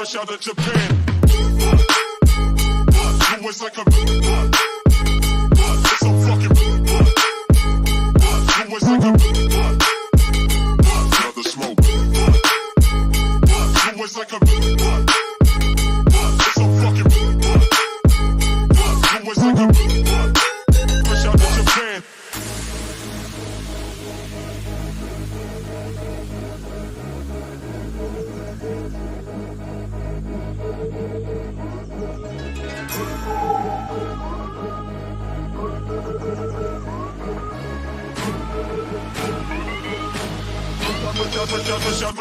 Shout at Japan. Who was like a so fucking who was like a another smoke. Who was like a so fucking who was like a shout at Japan.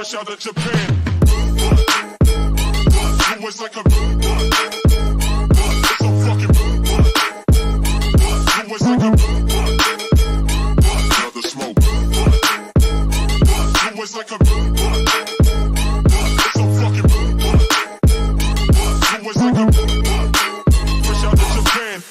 Shout at Japan. Who was like a so fucking who was like a another smoke. Who was like a so fucking who was like a shout at Japan.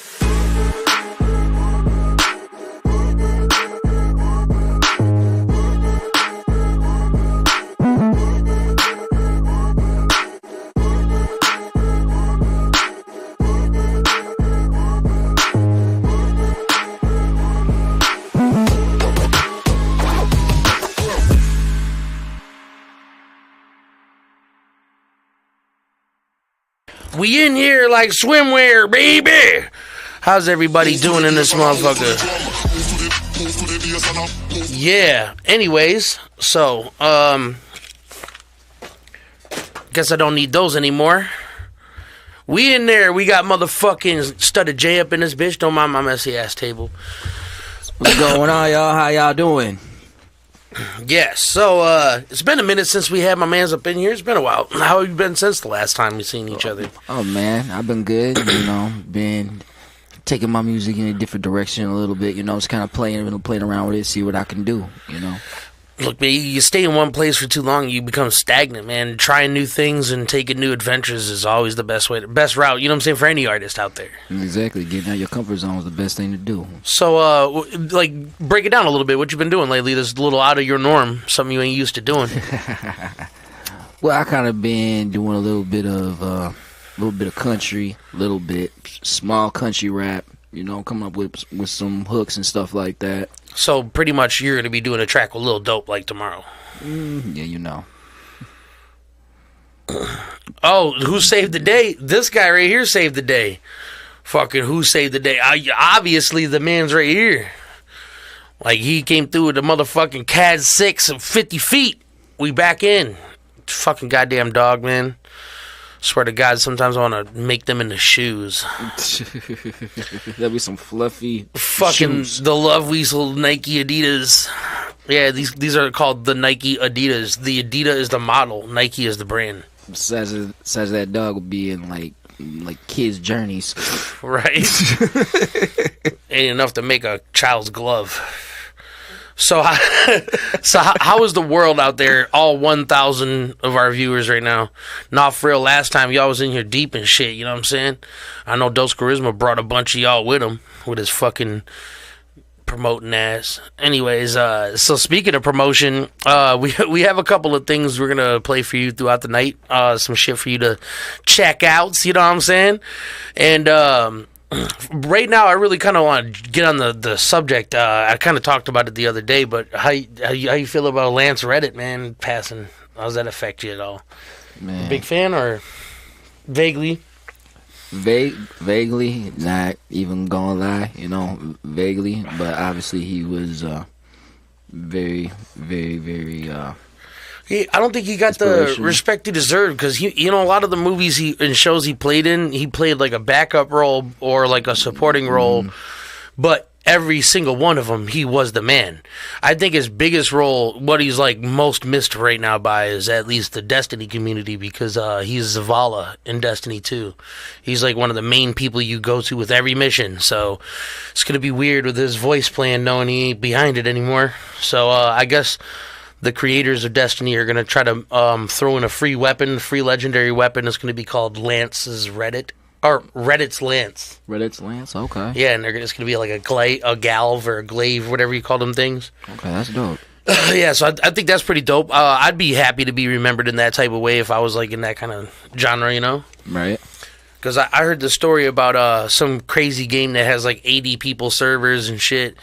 We in here like swimwear, baby. How's everybody doing in this motherfucker? Yeah. Anyways, so guess I don't need those anymore. We in there. We got motherfucking Studda J up in this bitch. Don't mind my messy ass table. What's going on, y'all? How y'all doing? Yes. So it's been a minute since we had my mans up in here. It's been a while. How have you been since the last time we seen each other? Oh man, I've been good. You know, been taking my music in a different direction a little bit. You know, just kind of playing around with it, see what I can do. You know. Look, man, you stay in one place for too long, you become stagnant, man. Trying new things and taking new adventures is always the best route, you know what I'm saying, for any artist out there. Exactly. Getting out your comfort zone is the best thing to do. So, like, break it down a little bit. What you been doing lately that's a little out of your norm, something you ain't used to doing? Well, I kind of been doing a little bit of country, little bit small country rap. You know, coming up with some hooks and stuff like that. So pretty much you're going to be doing a track with Lil Dope like tomorrow. Yeah, you know. Oh, who saved the day? This guy right here saved the day. Fucking who saved the day? Obviously the man's right here. Like he came through with the motherfucking CAD 6 of 50 feet. We back in. Fucking goddamn dog, man. Swear to God, sometimes I want to make them into shoes. That'd be some fluffy fucking shoes. The Love Weasel Nike Adidas. Yeah, these are called the Nike Adidas. The Adidas is the model. Nike is the brand. Size of that dog would be in like kids' journeys. Right. Ain't enough to make a child's glove. So how is the world out there, all 1,000 of our viewers right now? Not for real, last time y'all was in here deep and shit, you know what I'm saying? I know Dos Charisma brought a bunch of y'all with him, with his fucking promoting ass. Anyways, so speaking of promotion, we have a couple of things we're going to play for you throughout the night. Some shit for you to check out, you know what I'm saying? And, right now, I really kind of want to get on the subject. I kind of talked about it the other day, but how you feel about Lance Redditt, man, passing? How does that affect you at all? Man. Big fan or vaguely? Vaguely, not even gonna lie, you know, vaguely. But obviously, he was very, very, very. I don't think he got the respect he deserved because you know, a lot of the movies and shows he played in, he played like a backup role or like a supporting role, but every single one of them, he was the man. I think his biggest role, what he's like most missed right now by, is at least the Destiny community because he's Zavala in Destiny 2. He's like one of the main people you go to with every mission, so it's gonna be weird with his voice playing knowing he ain't behind it anymore. So I guess the creators of Destiny are going to try to throw in a free legendary weapon. It's going to be called Lance's Redditt. Or Redditt's Lance. Redditt's Lance, okay. Yeah, and it's going to be like a galv or a glaive, whatever you call them things. Okay, that's dope. Yeah, so I think that's pretty dope. I'd be happy to be remembered in that type of way if I was like in that kind of genre, you know? Right. Because I heard the story about some crazy game that has like 80 people servers and shit.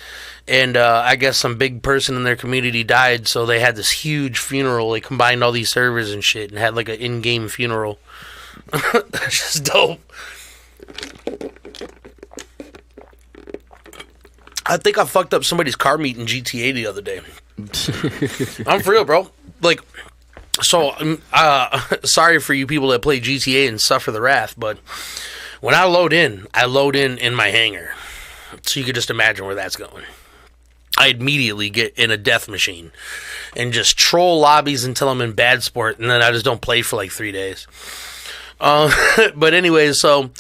And I guess some big person in their community died, so they had this huge funeral. They combined all these servers and shit and had like an in-game funeral. That's just dope. I think I fucked up somebody's car meet in GTA the other day. I'm for real, bro. Like, so, sorry for you people that play GTA and suffer the wrath, but when I load in my hangar. So you could just imagine where that's going. I immediately get in a death machine and just troll lobbies until I'm in bad sport, and then I just don't play for like 3 days. But anyways, so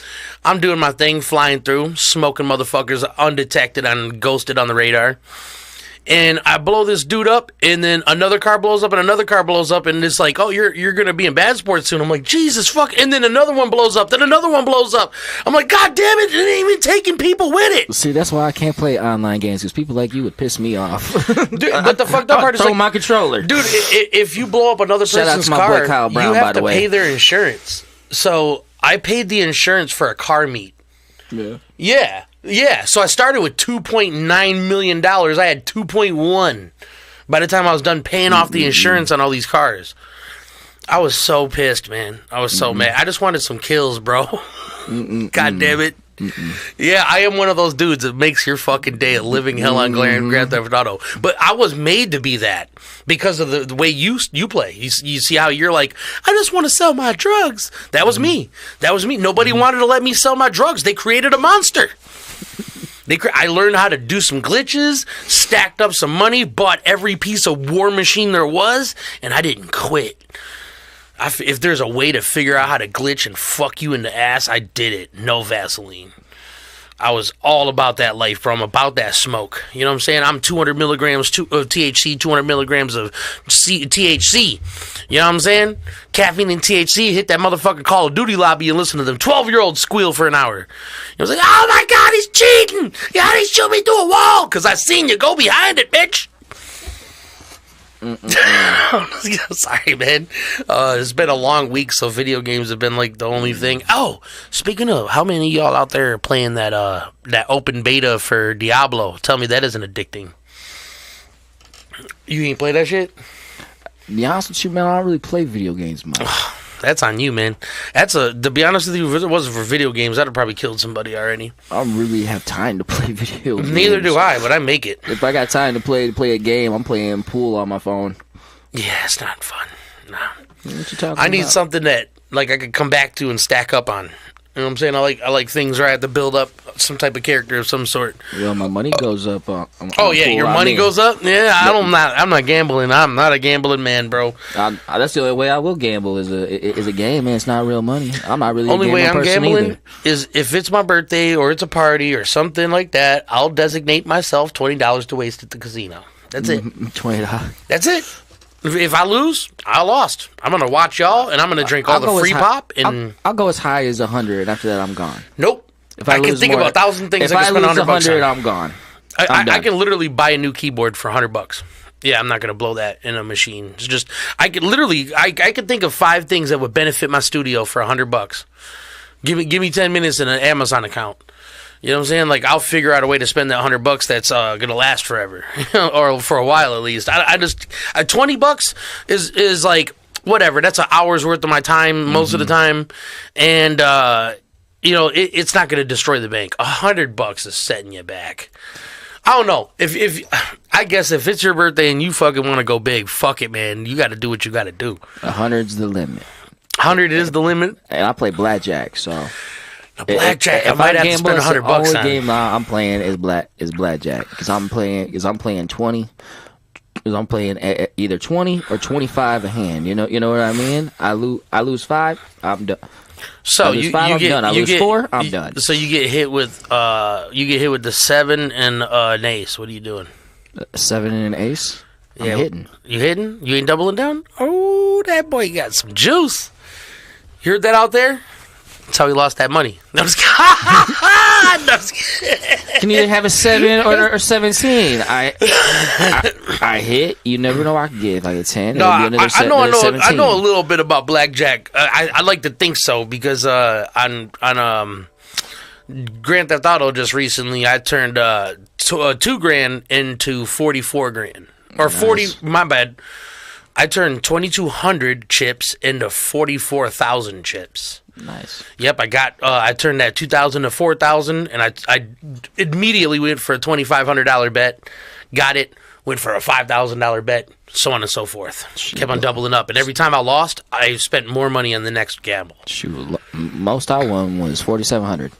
I'm doing my thing, flying through, smoking motherfuckers undetected and ghosted on the radar. And I blow this dude up, and then another car blows up, and another car blows up, and it's like, oh, you're gonna be in bad sports soon. I'm like, Jesus fuck, and then another one blows up, then another one blows up. I'm like, God damn it, it ain't even taking people with it. See, that's why I can't play online games, because people like you would piss me off. Dude, but the fucked up part is throw like, my controller. Dude, if you blow up another Shout out person's to my boy car, Kyle Brown, you by have the to way. pay their insurance. So I paid the insurance for a car meet. Yeah. Yeah. So I started with $2.9 million. I had 2.1 by the time I was done paying off the insurance on all these cars. I was so pissed, man. I was so mad. I just wanted some kills, bro. God damn it. Yeah, I am one of those dudes that makes your fucking day a living hell on Grand Theft Auto. But I was made to be that because of the way you play. You see how you're like, I just want to sell my drugs. That was me. Nobody wanted to let me sell my drugs. They created a monster. I learned how to do some glitches, stacked up some money, bought every piece of war machine there was, and I didn't quit. If there's a way to figure out how to glitch and fuck you in the ass, I did it. No Vaseline. I was all about that life, bro. I'm about that smoke. You know what I'm saying? I'm 200 milligrams of THC, 200 milligrams of THC. You know what I'm saying? Caffeine and THC, hit that motherfucking Call of Duty lobby and listen to them 12-year-olds squeal for an hour. I was like, oh my God, he's cheating. Yeah, he shoot me through a wall because I seen you. Go behind it, bitch. Sorry, man. It's been a long week, so video games have been like the only thing. Oh, speaking of, how many of y'all out there are playing that open beta for Diablo? Tell me that isn't addicting. You ain't play that shit? To be honest with you, man, I don't really play video games much. That's on you, man. To be honest with you, if it wasn't for video games, I'd have probably killed somebody already. I don't really have time to play video games. Neither do I, but I make it. If I got time to play a game, I'm playing pool on my phone. Yeah, it's not fun. No. What you talking I need about? something that like I could come back to and stack up on. You know what I'm saying? I like things where I have to build up some type of character of some sort. Yo, my money goes up. On Oh yeah, pool. your money goes up. Yeah, I'm not gambling. I'm not a gambling man, bro. That's the only way I will gamble is a game, man. It's not real money. I'm not really Only a way I'm person gambling either. is if it's my birthday or it's a party or something like that. I'll designate myself $20 to waste at the casino. That's it. $20. That's it. If I lose, I lost. I'm gonna watch y'all, and I'm gonna drink all the free pop. And I'll go as high as 100, and after that, I'm gone. Nope. If I can lose think more- of 1,000 things If I can spend lose $100 on. I'm gone. I can literally buy a new keyboard for $100. Yeah, I'm not gonna blow that in a machine. It's just I could literally I could think of 5 things that would benefit my studio for $100. Give me 10 minutes in an Amazon account. You know what I'm saying? Like I'll figure out a way to spend that $100 that's gonna last forever, or for a while at least. I just $20 is like whatever. That's an hour's worth of my time most of the time, and it's not gonna destroy the bank. $100 is setting you back. I don't know if I guess if it's your birthday and you fucking want to go big, fuck it, man. You got to do what you got to do. 100's the limit. 100 is the limit. And I play blackjack, so. Blackjack, I might have to spend $100 the only on. game I'm playing is blackjack because I'm playing 20. Because I'm playing either 20 or 25 a hand. You know what I mean? I lose 5, I'm done. So I lose 5, I'm done. I lose 4, I'm done. So you get hit with the 7 and an ace. What are you doing? 7 and an ace. I'm hitting. You hitting? You ain't doubling down? Oh, that boy got some juice. You heard that out there? That's how he lost that money. No, I'm just kidding. No, I'm just kidding. Can either have a 7 or 17. I hit. You never know. I could get like a 10. No, It'll be another I 17. know a little bit about blackjack. I like to think so because on Grand Theft Auto just recently I turned $2,000 into 44 grand or 40. My bad. I turned 2,200 chips into 44,000 chips. Nice. Yep, I turned that 2,000 to 4,000, and I immediately went for a $2,500 bet, got it, went for a $5,000 bet, so on and so forth. Kept on doubling up, and every time I lost, I spent more money on the next gamble. Shoot, most I won was 4,700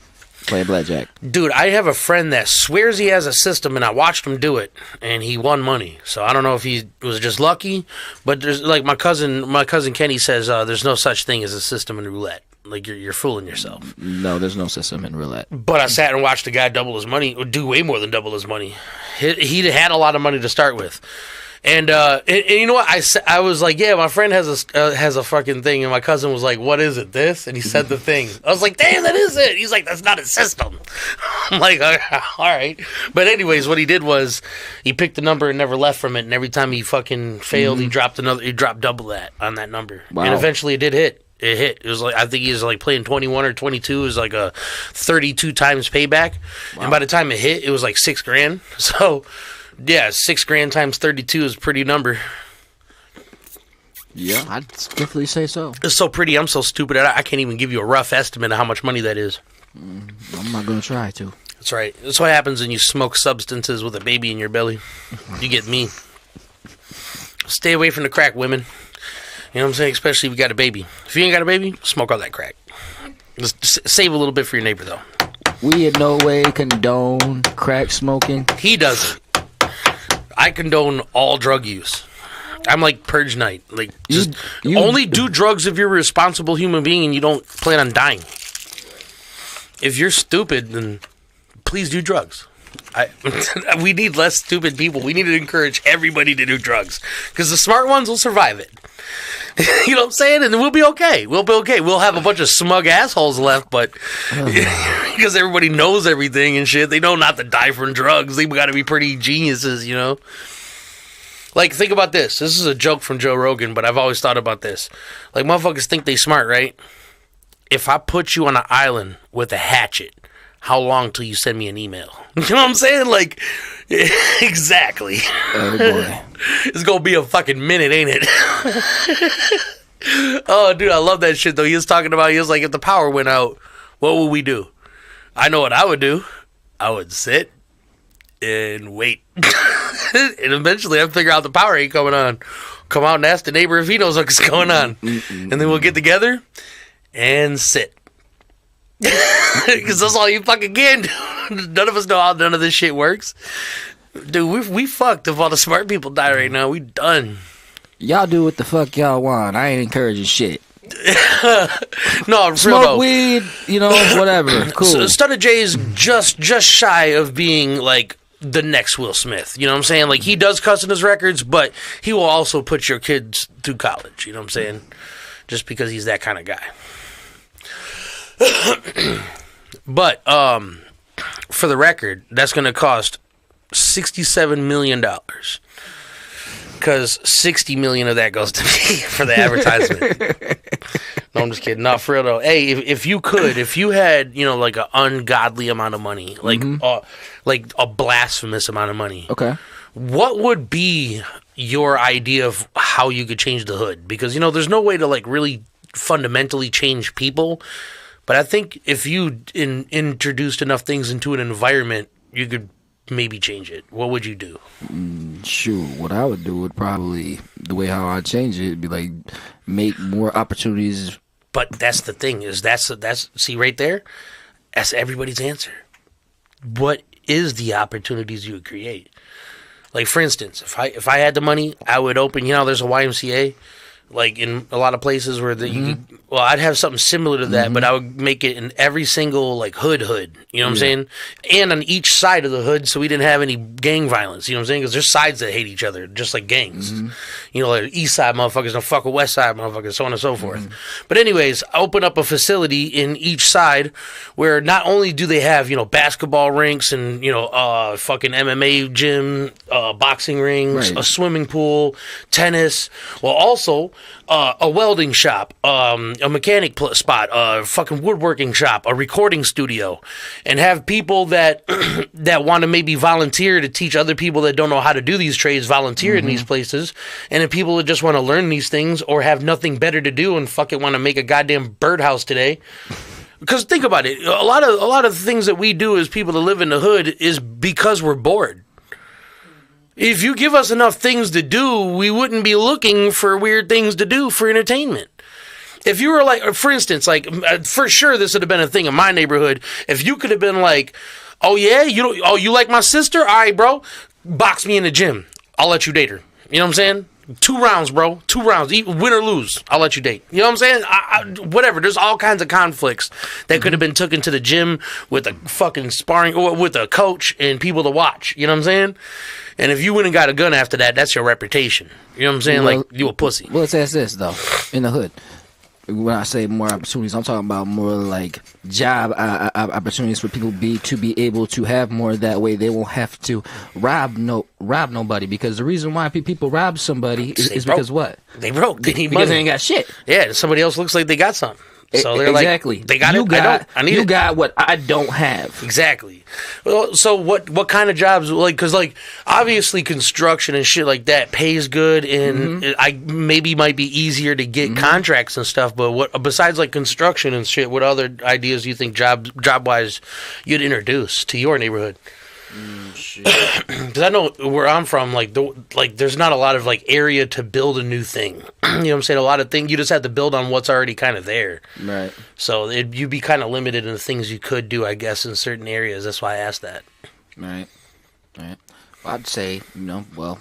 playing blackjack. Dude, I have a friend that swears he has a system, and I watched him do it, and he won money. So I don't know if he was just lucky, but there's like my cousin Kenny says, there's no such thing as a system in roulette. Like you're fooling yourself. No, there's no system in roulette. But I sat and watched the guy double his money, or do way more than double his money. He had a lot of money to start with. And you know what? I was like, yeah, my friend has a fucking thing, and my cousin was like, what is it? This? And he said the thing. I was like, damn, that is it. He's like, that's not a system. I'm like, all right. But anyways, what he did was he picked the number and never left from it, and every time he fucking failed, he dropped double that on that number, Wow. and eventually it did hit. It hit. It was like I think he was like playing 21 or 22. It was like a 32 times payback, and by the time it hit, it was like $6,000. So. Yeah, $6,000 times 32 is a pretty number. Yeah, I'd definitely say so. It's so pretty. I'm so stupid. I can't even give you a rough estimate of how much money that is. I'm not going to try to. That's right. That's what happens when you smoke substances with a baby in your belly. You get me. Stay away from the crack, women. You know what I'm saying? Especially if you got a baby. If you ain't got a baby, smoke all that crack. Just save a little bit for your neighbor, though. We in no way condone crack smoking. He doesn't. I condone all drug use. I'm like Purge Night. Like, just you only do drugs if you're a responsible human being and you don't plan on dying. If you're stupid, then please do drugs. We need less stupid people. We need to encourage everybody to do drugs because the smart ones will survive it. You know what I'm saying? And we'll be okay. We'll be okay. We'll have a bunch of smug assholes left, but because everybody knows everything and shit, they know not to die from drugs. They've got to be pretty geniuses, you know? Like, think about this. This is a joke from Joe Rogan, but I've always thought about this. Like, motherfuckers think they smart, right? If I put you on an island with a hatchet, how long till you send me an email? You know what I'm saying? Like, exactly. Oh, boy. It's going to be a fucking minute, ain't it? Oh, dude, I love that shit, though. He was like, if the power went out, what would we do? I know what I would do. I would sit and wait. And eventually I'd figure out the power ain't coming on. Come out and ask the neighbor if he knows what's going on. And then we'll get together and sit. Because that's all you fucking can do. None of us know how none of this shit works. Dude, we fucked if all the smart people die right now. We done. Y'all do what the fuck y'all want. I ain't encouraging shit. No, Smoke weed, you know, whatever. Cool. Studda J is just shy of being like the next Will Smith. You know what I'm saying? Like, he does cuss in his records, but he will also put your kids through college. You know what I'm saying? Just because he's that kind of guy. But for the record, that's going to cost $67 million. Because $60 million of that goes to me for the advertisement. No, I'm just kidding. Not for real though. Hey, if you had, you know, like an ungodly amount of money, like a blasphemous amount of money. Okay. What would be your idea of how you could change the hood? Because, you know, there's no way to like really fundamentally change people. But I think if you introduced enough things into an environment, you could maybe change it. What would you do? Sure. What I would do would probably, the way how I'd change it, would be like make more opportunities. But that's the thing, is that's see right there? That's everybody's answer. What is the opportunities you would create? Like, for instance, if I had the money, I would open, you know, there's a YMCA. Like in a lot of places where you could, well, I'd have something similar to that, but I would make it in every single like hood. You know what I'm saying? And on each side of the hood, so we didn't have any gang violence. You know what I'm saying? Because there's sides that hate each other, just like gangs. You know, like East Side motherfuckers don't fuck with West Side motherfuckers, so on and so forth. But anyways, open up a facility in each side where not only do they have basketball rinks and fucking MMA gym, boxing rings, a swimming pool, tennis, well also. A welding shop, a mechanic spot, a fucking woodworking shop, a recording studio, and have people that that want to maybe volunteer to teach other people that don't know how to do these trades volunteer in these places, and then people that just want to learn these things or have nothing better to do and fucking want to make a goddamn birdhouse today. Because think about it, a lot of the things that we do as people that live in the hood is because we're bored. If you give us enough things to do, we wouldn't be looking for weird things to do for entertainment. If you were like, for instance, like for sure this would have been a thing in my neighborhood. If you could have been like, oh yeah, you like my sister? All right, bro, box me in the gym. I'll let you date her. You know what I'm saying? 2 rounds, bro. 2 rounds. Win or lose, I'll let you date. You know what I'm saying? Whatever. There's all kinds of conflicts that could have been taken to the gym with a fucking sparring or with a coach and people to watch. You know what I'm saying? And if you went and got a gun after that, that's your reputation. You know what I'm saying? Well, like, you a pussy. Well, let's ask this, though. In the hood, when I say more opportunities, I'm talking about more like job opportunities for people to be able to have more. That way they won't have to rob nobody. Because the reason why people rob somebody is because what? They broke. They need because money. They ain't got shit. Yeah, somebody else looks like they got something. So they're exactly. Like, they got I need you it. got what I don't have. Exactly. Well, so what kind of jobs? Like, because like obviously construction and shit like that pays good, and I maybe might be easier to get contracts and stuff. But what besides like construction and shit? What other ideas do you think job wise you'd introduce to your neighborhood? Because I know where I'm from, like there's not a lot of like area to build a new thing. You know what I'm saying? A lot of things you just have to build on what's already kind of there. Right. So you'd be kind of limited in the things you could do, I guess, in certain areas. That's why I asked that. Right. Well, I'd say well,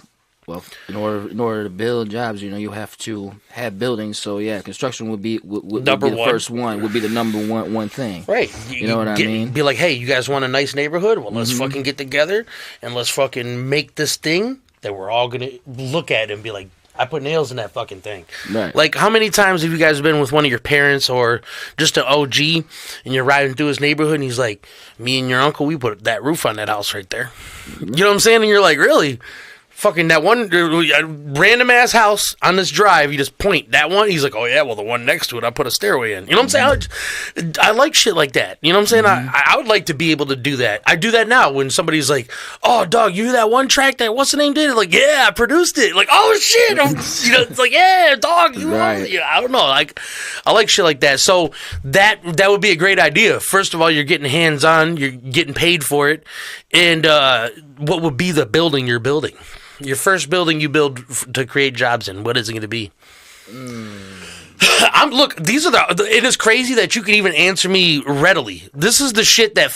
in order to build jobs, you have to have buildings. So yeah, construction would be the first one. Would be the number one thing. Right. You know what I mean? Be like, hey, you guys want a nice neighborhood? Well, let's fucking get together and let's fucking make this thing that we're all gonna look at and be like, I put nails in that fucking thing. Right. Like, how many times have you guys been with one of your parents or just an OG and you're riding through his neighborhood and he's like, me and your uncle, we put that roof on that house right there. You know what I'm saying? And you're like, really? Fucking that one random ass house on this drive, you just point that one. He's like, oh yeah, well the one next to it, I put a stairway in. You know what I'm saying? I like shit like that. You know what I'm saying? I would like to be able to do that. I do that now when somebody's like, oh dog, you hear that one track that what's the name did it? Like, yeah, I produced it. Like, oh shit, it's like, yeah, dog, right. I don't know. Like, I like shit like that. So that would be a great idea. First of all, you're getting hands on, you're getting paid for it, and what would be the building you're building? Your first building you build to create jobs in, what is it going to be? Look, these are it is crazy that you can even answer me readily. This is the shit that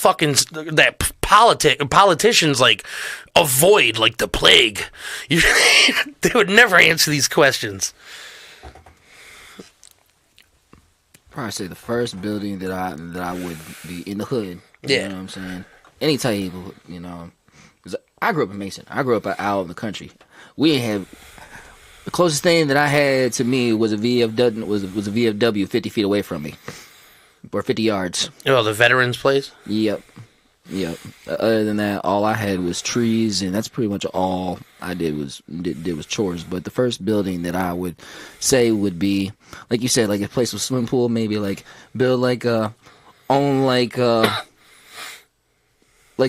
politicians like avoid like the plague. They would never answer these questions. Probably say the first building that I would be in the hood. You know what I'm saying? Any type of, I grew up in Mason. I grew up out in the country. We ain't have the closest thing that I had to me was a VFW. Was a VFW 50 feet away from me, or 50 yards. Oh, the veterans place. Yep. Other than that, all I had was trees, and that's pretty much all I did was chores. But the first building that I would say would be, like you said, like a place with swimming pool. Maybe like build like a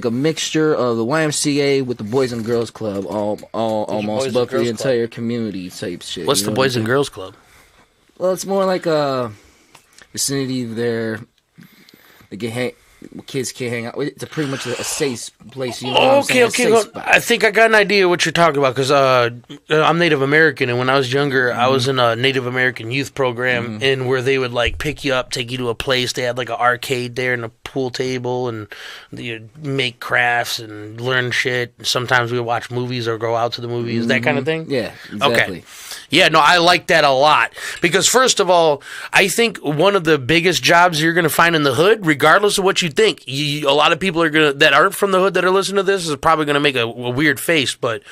mixture of the YMCA with the Boys and Girls Club, almost buck the entire community type shit. What's the Boys and Girls Club? Well, it's more like a vicinity there. They kids can't hang out. It's pretty much a safe place. You know what I'm saying? Okay. Well, I think I got an idea what you're talking about because I'm Native American, and when I was younger, I was in a Native American youth program, and where they would like pick you up, take you to a place. They had like an arcade there and a pool table, and you'd make crafts and learn shit. Sometimes we would watch movies or go out to the movies, that kind of thing. Yeah, exactly. Okay. Yeah, no, I like that a lot because first of all, I think one of the biggest jobs you're going to find in the hood, regardless of what you think, a lot of people are that aren't from the hood that are listening to this is probably going to make a weird face, but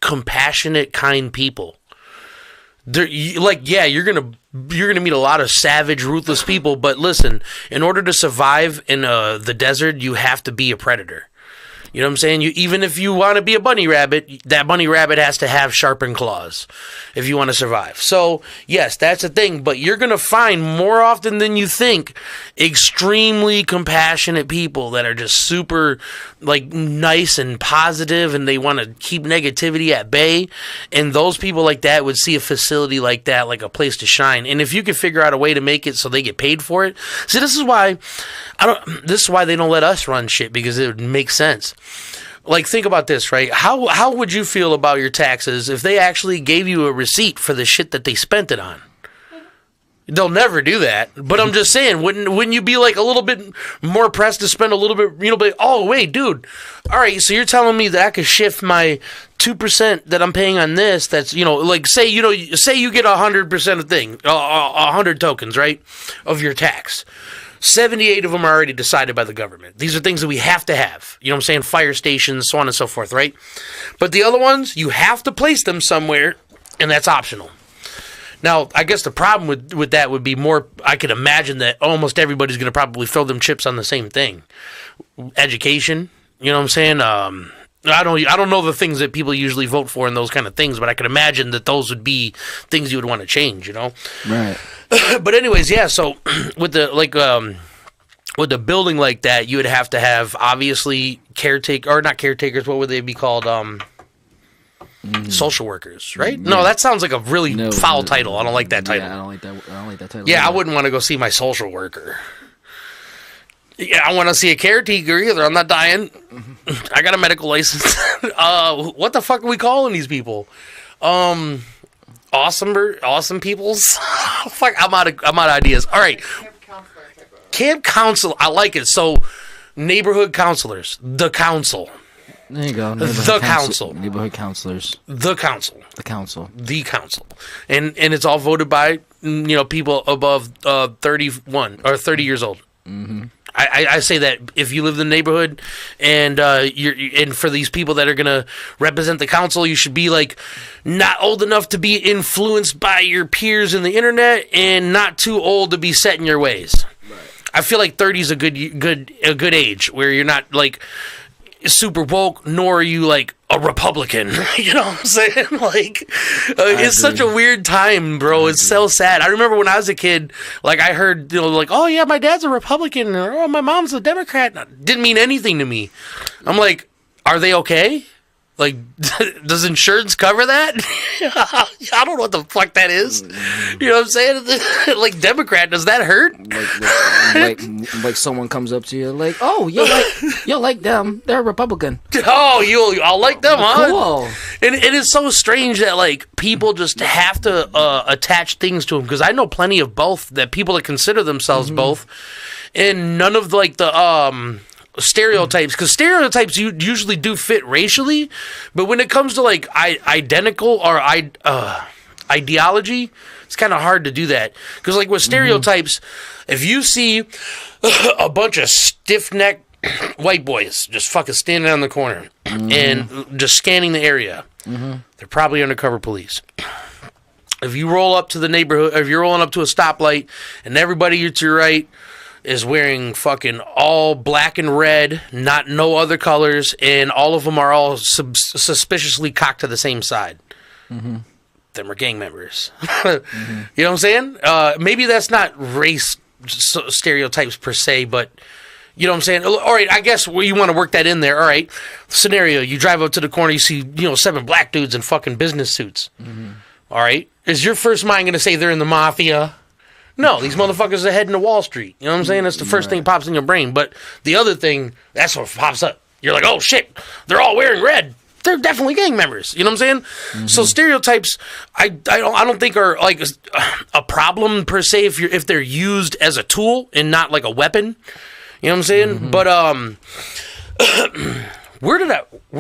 compassionate, kind people. You're gonna meet a lot of savage, ruthless people, but listen, in order to survive in the desert, you have to be a predator. You know what I'm saying? Even if you want to be a bunny rabbit, that bunny rabbit has to have sharpened claws if you want to survive. So, yes, that's a thing. But you're going to find more often than you think extremely compassionate people that are just super like nice and positive, and they want to keep negativity at bay. And those people like that would see a facility like that like a place to shine. And if you can figure out a way to make it so they get paid for it. See, this is why they don't let us run shit, because it would make sense. Like, think about this, right? How would you feel about your taxes if they actually gave you a receipt for the shit that they spent it on? They'll never do that. But I'm just saying, wouldn't you be like a little bit more pressed to spend a little bit, oh, wait, dude. All right, so you're telling me that I could shift my 2% that I'm paying on this, that's, like say you get 100% of thing, 100 tokens, right, of your tax. 78 of them are already decided by the government. These are things that we have to have. You know what I'm saying? Fire stations, so on and so forth, right? But the other ones, you have to place them somewhere, and that's optional. Now, I guess the problem with that would be more, I could imagine that almost everybody's going to probably throw them chips on the same thing. Education, you know what I'm saying? I don't know the things that people usually vote for and those kind of things, but I could imagine that those would be things you would want to change, Right. But anyways, yeah, so with the building like that, you would have to have obviously not caretakers, what would they be called? Social workers, right? Yeah. No, that sounds like a really foul title. I don't like that title. Yeah, I don't like that title. Yeah, I wouldn't want to go see my social worker. Yeah, I want to see a caretaker either. I'm not dying. I got a medical license. What the fuck are we calling these people? Awesome peoples. Fuck, I'm out of ideas. All right, camp counselor. I like it. So, neighborhood counselors, the council. There you go. The council. Neighborhood counselors. The council. The council. The council. And it's all voted by people above 31 or 30 years old. Mm-hmm. I say that if you live in the neighborhood and and for these people that are gonna represent the council, you should be like not old enough to be influenced by your peers in the internet and not too old to be set in your ways. Right. I feel like 30 is a good age where you're not like super woke, nor are you like a Republican. You know what I'm saying? Like, it's such a weird time, bro. It's so sad. I remember when I was a kid, like I heard, like, oh yeah, my dad's a Republican, or oh, my mom's a Democrat. Didn't mean anything to me. I'm like, are they okay? Like, does insurance cover that? I don't know what the fuck that is. You know what I'm saying? Like, Democrat, does that hurt? Like someone comes up to you, like, oh, you like them? They're Republican. Oh, I'll like them, huh? Cool. And it is so strange that like people just have to attach things to them, because I know plenty of both, that people that consider themselves both, and none of like the stereotypes, because stereotypes usually do fit racially, but when it comes to like identical or ideology, it's kind of hard to do that, because like with stereotypes, if you see a bunch of stiff-necked white boys just fucking standing on the corner and just scanning the area, they're probably undercover police. If you roll up to the neighborhood, if you're rolling up to a stoplight and everybody to your right is wearing fucking all black and red, no other colors, and all of them are all suspiciously cocked to the same side. Them are gang members. You know what I'm saying? Maybe that's not race stereotypes per se, but you know what I'm saying? All right, I guess you want to work that in there. All right, scenario, you drive up to the corner, you see 7 black dudes in fucking business suits. All right, is your first mind going to say they're in the mafia? No, these motherfuckers are heading to Wall Street. You know what I'm saying? That's the first thing that pops in your brain. But the other thing, that's what pops up. You're like, oh shit, they're all wearing red. They're definitely gang members. You know what I'm saying? Mm-hmm. So stereotypes, I don't think are like a problem per se if they're used as a tool and not like a weapon. You know what I'm saying? Mm-hmm. But where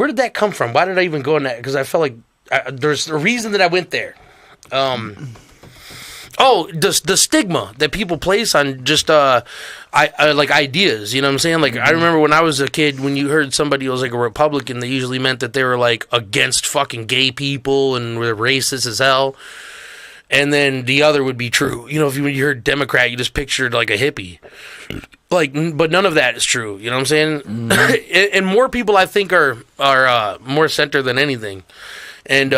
did that come from? Why did I even go in that? Because I felt like there's a reason that I went there. The stigma that people place on just like ideas, you know what I'm saying? Like, I remember when I was a kid, when you heard somebody was like a Republican, they usually meant that they were like against fucking gay people and were racist as hell. And then the other would be true. You know, when you heard Democrat, you just pictured like a hippie. Like, but none of that is true. You know what I'm saying? Mm-hmm. And more people, I think, are more center than anything. And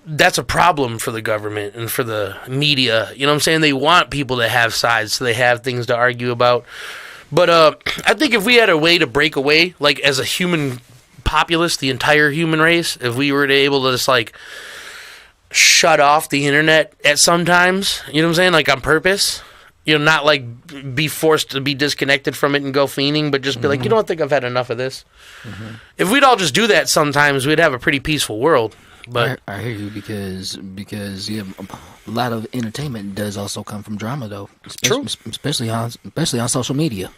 that's a problem for the government and for the media. You know what I'm saying? They want people to have sides, so they have things to argue about. But I think if we had a way to break away, like as a human populace, the entire human race, if we were able to just like shut off the internet at sometimes, you know what I'm saying? Like on purpose. You know, not like be forced to be disconnected from it and go fiending, but just be like, you know what, I think I've had enough of this. Mm-hmm. If we'd all just do that sometimes, we'd have a pretty peaceful world. But I hear you because yeah, a lot of entertainment does also come from drama, though. Especially on social media.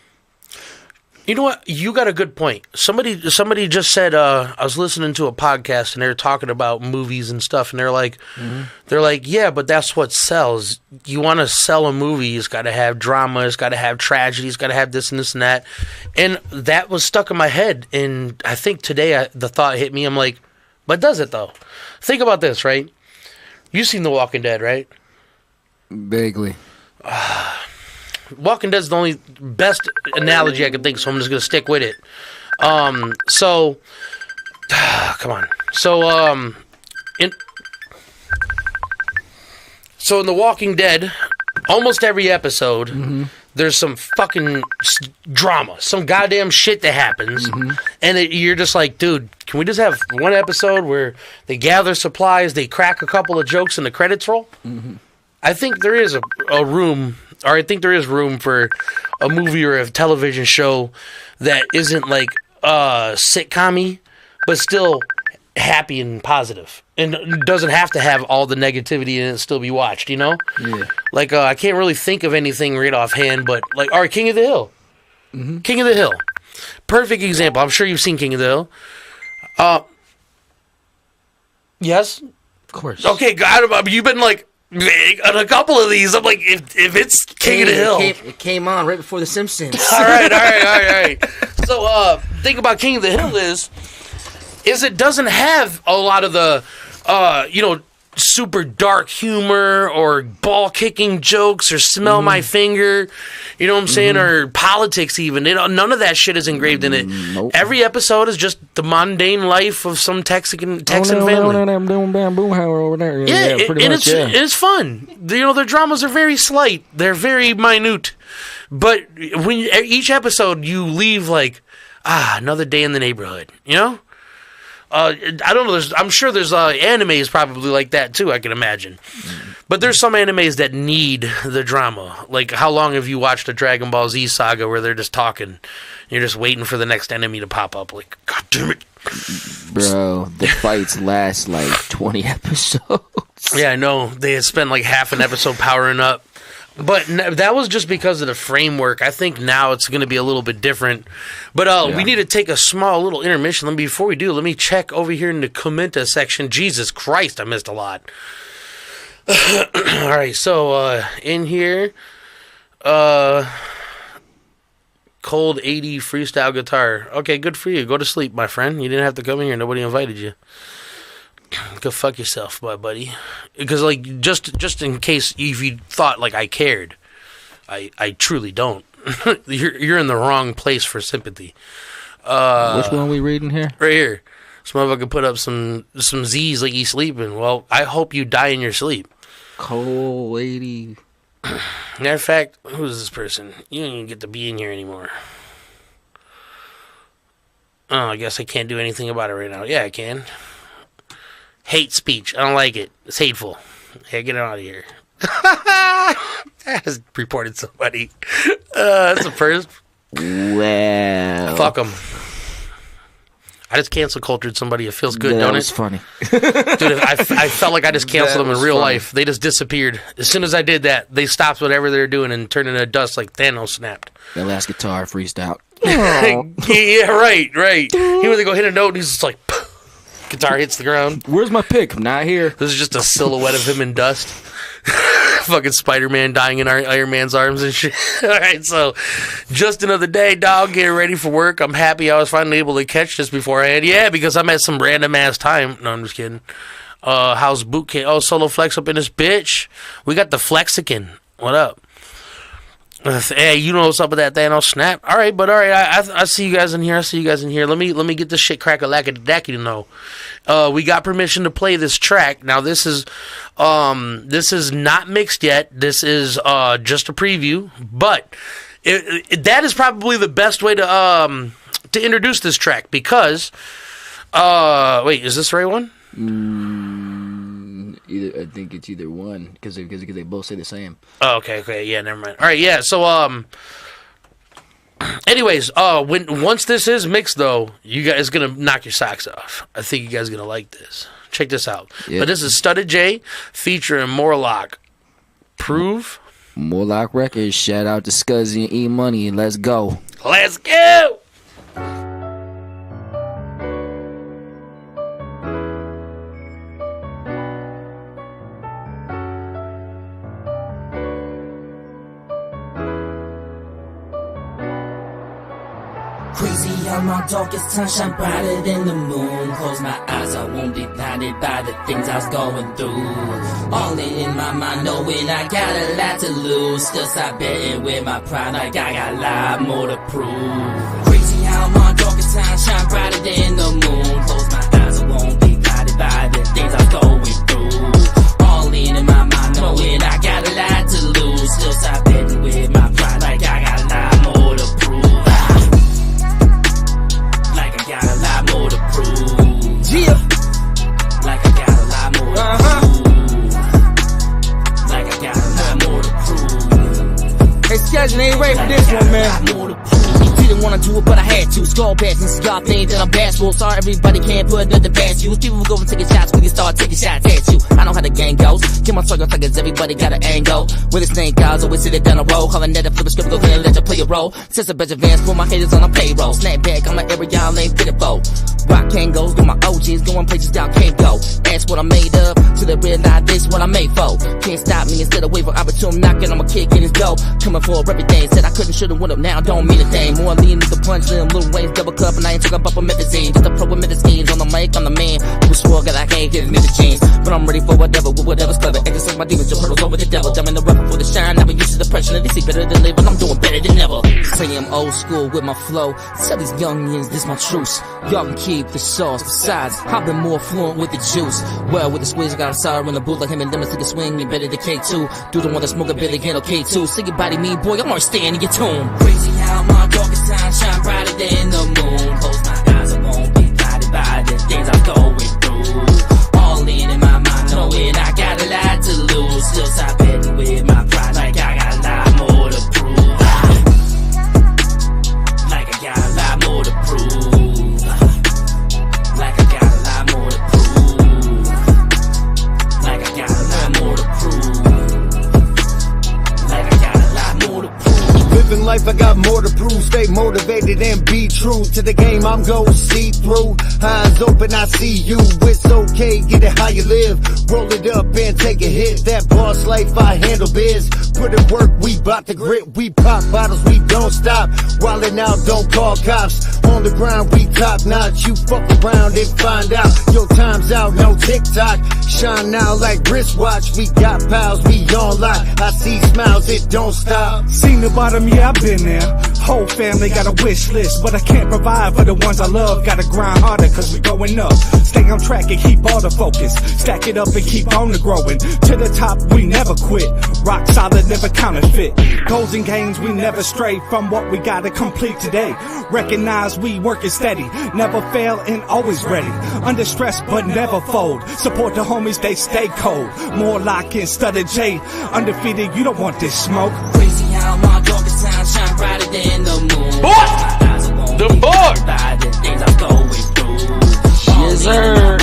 You know what? You got a good point. Somebody just said, I was listening to a podcast and they were talking about movies and stuff, and they're like, yeah, but that's what sells. You want to sell a movie, it's got to have drama, it's got to have tragedy, it's got to have this and this and that. And that was stuck in my head. And I think today the thought hit me. I'm like, but does it though? Think about this, right? You've seen The Walking Dead, right? Vaguely. Walking Dead's the only best analogy I can think, so I'm just gonna stick with it. Come on. So in The Walking Dead, almost every episode, there's some fucking drama, some goddamn shit that happens, and you're just like, dude, can we just have one episode where they gather supplies, they crack a couple of jokes, and the credits roll? I think there is a room. Or I think there is room for a movie or a television show that isn't like sitcom-y, but still happy and positive, and doesn't have to have all the negativity in it and still be watched. You know? Yeah. Like I can't really think of anything right offhand, but like, all right, King of the Hill. Mm-hmm. King of the Hill, perfect example. I'm sure you've seen King of the Hill. Yes, of course. Okay, God, you've been like. On a couple of these, I'm like, if it's King of the Hill. It came on right before The Simpsons. All right. So, thing about King of the Hill is it doesn't have a lot of the, super dark humor or ball-kicking jokes or smell my finger, you know what I'm saying, or politics even. None of that shit is engraved in it. Nope. Every episode is just the mundane life of some Texan family. Yeah, it's fun. Their dramas are very slight. They're very minute. But when each episode, you leave like, another day in the neighborhood, you know? I don't know. I'm sure there's animes probably like that too. I can imagine, but there's some animes that need the drama. Like, how long have you watched a Dragon Ball Z saga where they're just talking, and you're just waiting for the next enemy to pop up? Like, God damn it, bro! The fights last like 20 episodes. Yeah, I know. They had spent like half an episode powering up. But that was just because of the framework. I think now it's going to be a little bit different. But we need to take a small little intermission. Before we do, let me check over here in the commenta section. Jesus Christ, I missed a lot. All right, so in here, Cold 80 freestyle guitar. Okay, good for you. Go to sleep, my friend. You didn't have to come in here. Nobody invited you. Go fuck yourself, my buddy. Because, like, just in case if you thought, like, I cared, I truly don't. You're in the wrong place for sympathy. Which one are we reading here? Right here. This motherfucker put up some Z's like he's sleeping. Well, I hope you die in your sleep. Cold lady. Matter of fact, who is this person? You don't even get to be in here anymore. Oh, I guess I can't do anything about it right now. Yeah, I can. Hate speech. I don't like it. It's hateful. Yeah, get it out of here. I just reported somebody. That's a first. Well, Fuck them. I just cancel cultured somebody. It feels good, don't it? That was funny. Dude, I felt like I just canceled them in real life. They just disappeared. As soon as I did that, they stopped whatever they were doing and turned into dust like Thanos snapped. That last guitar freezed out. Yeah, right. He went to go hit a note and he's just like, guitar hits the ground. Where's my pick? I'm not here. This is just a silhouette of him in dust. Fucking Spider-Man dying in Iron Man's arms and shit. All right, so just another day, dog. Getting ready for work. I'm happy I was finally able to catch this beforehand. Yeah, because I'm at some random ass time. No, I'm just kidding. How's boot camp? Oh, Solo Flex up in this bitch. We got the Flexican. What up? Hey, you know what's up with that Thanos snap? All right, I see you guys in here. Let me get this shit crack-a-lack-a-dacky to know. We got permission to play this track. Now this is not mixed yet. This is just a preview, but that is probably the best way to introduce this track because wait, is this the right one? I think it's either one because they both say the same. Oh, okay, yeah, never mind. All right, yeah. So, anyways, once this is mixed, though, you guys gonna knock your socks off. I think you guys are gonna like this. Check this out. Yep. But this is Studda J featuring Morlock. Prove. Morlock Records. Shout out to Scuzzy and E Money. Let's go. Let's go. Crazy how my darkest time shine brighter than the moon. Close my eyes, I won't be blinded by the things I was going through. All in my mind, knowing I got a lot to lose. Still stop betting with my pride, like I got a lot more to prove. Crazy how my darkest time shine brighter than the moon. Close my eyes, I won't be blinded by the things I was going through. All in my mind, knowing I got a lot to lose. Still stop betting with my pride, like I got a lot more to prove. Got a lot more to prove. Yeah. Like I got a lot more to prove. Like I got a lot more to prove. Hey, Skagin ain't ready for this one, man. Didn't wanna do it, but I had to. Skull bags and cigar things that I'm bashful. Sorry, everybody can't put nothing past you. People go and taking shots when you start taking shots at you. I know how the gang goes. Get my circle figures, everybody got an angle. When this name goes, always sit it down the road. Call a net, flip a script, go ahead and let you play a role. Since a bunch of vans, put my haters on a payroll. Snap back on my area, y'all ain't pitiful. Rock can't go, go my OGs, going places y'all can't go. Ask what I made up, to the realize this what I made for. Can't stop me instead of wait for opportunity, knocking on my kick in his dough. Coming for everything, said I couldn't, should've, would've, now don't mean a thing. More lean to the punch, little Wayne's double cup, and I ain't talking about promethazine. Just a pro with schemes on the mic, I'm the man who swore that I can't get into the jeans. But I'm ready for whatever, with whatever's clever. Exercise my demons, your hurdles over the devil. Dumb in the rubber for the shine, I've been used to the pressure, and they see better than live, but I'm doing better than ever. Say I'm old school with my flow. Tell these youngins this my truce. Y'all can keep the sauce. Besides, I've been more fluent with the juice. Well, with the squeeze, I got a sour in the booth like him and lemons take a swing. You better the K2. Do the one that smoke a Billy and K2. Say your body mean, boy, I'm already staying in your tune. Crazy how my darkest time shine brighter than the moon. Close my eyes, I won't be blinded by the things I'm going through. All in my mind, knowing I got a lot to lose. Still stop betting with my pride, like I got a lot more to prove. Like I got a lot more to prove. Like I got a lot more to prove. Like I got a lot more to prove. Like I got a lot more to prove. Living life, I got more to prove. Stay motivated and be true to the game. I'm gon' see through. Eyes open, I see you. It's okay, get it how you live. Roll it up and take a hit. That boss life, I handle biz. Put in work, we bout to grit. We pop bottles, we don't stop. Wildin' out, don't call cops. On the ground, we top notch. You fuck around and find out. Your time's out, no TikTok. Shine now like wristwatch. We got pals, we on lock. I see smiles, it don't stop. Seen the bottom, yeah, I've been there. Whole family family got a wish list, but I can't provide for the ones I love. Gotta grind harder cause we going up. Stay on track and keep all the focus. Stack it up and keep on the growing. To the top, we never quit. Rock solid, never counterfeit. Goals and gains, we never stray from what we gotta complete today. Recognize we working steady, never fail and always ready. Under stress but never fold. Support the homies, they stay cold. Morlock and Studda J. Undefeated, you don't want this smoke. Crazy how my darkest time shine brighter than the moon. Boy! The boy! By the things I'm going through. Yes, sir.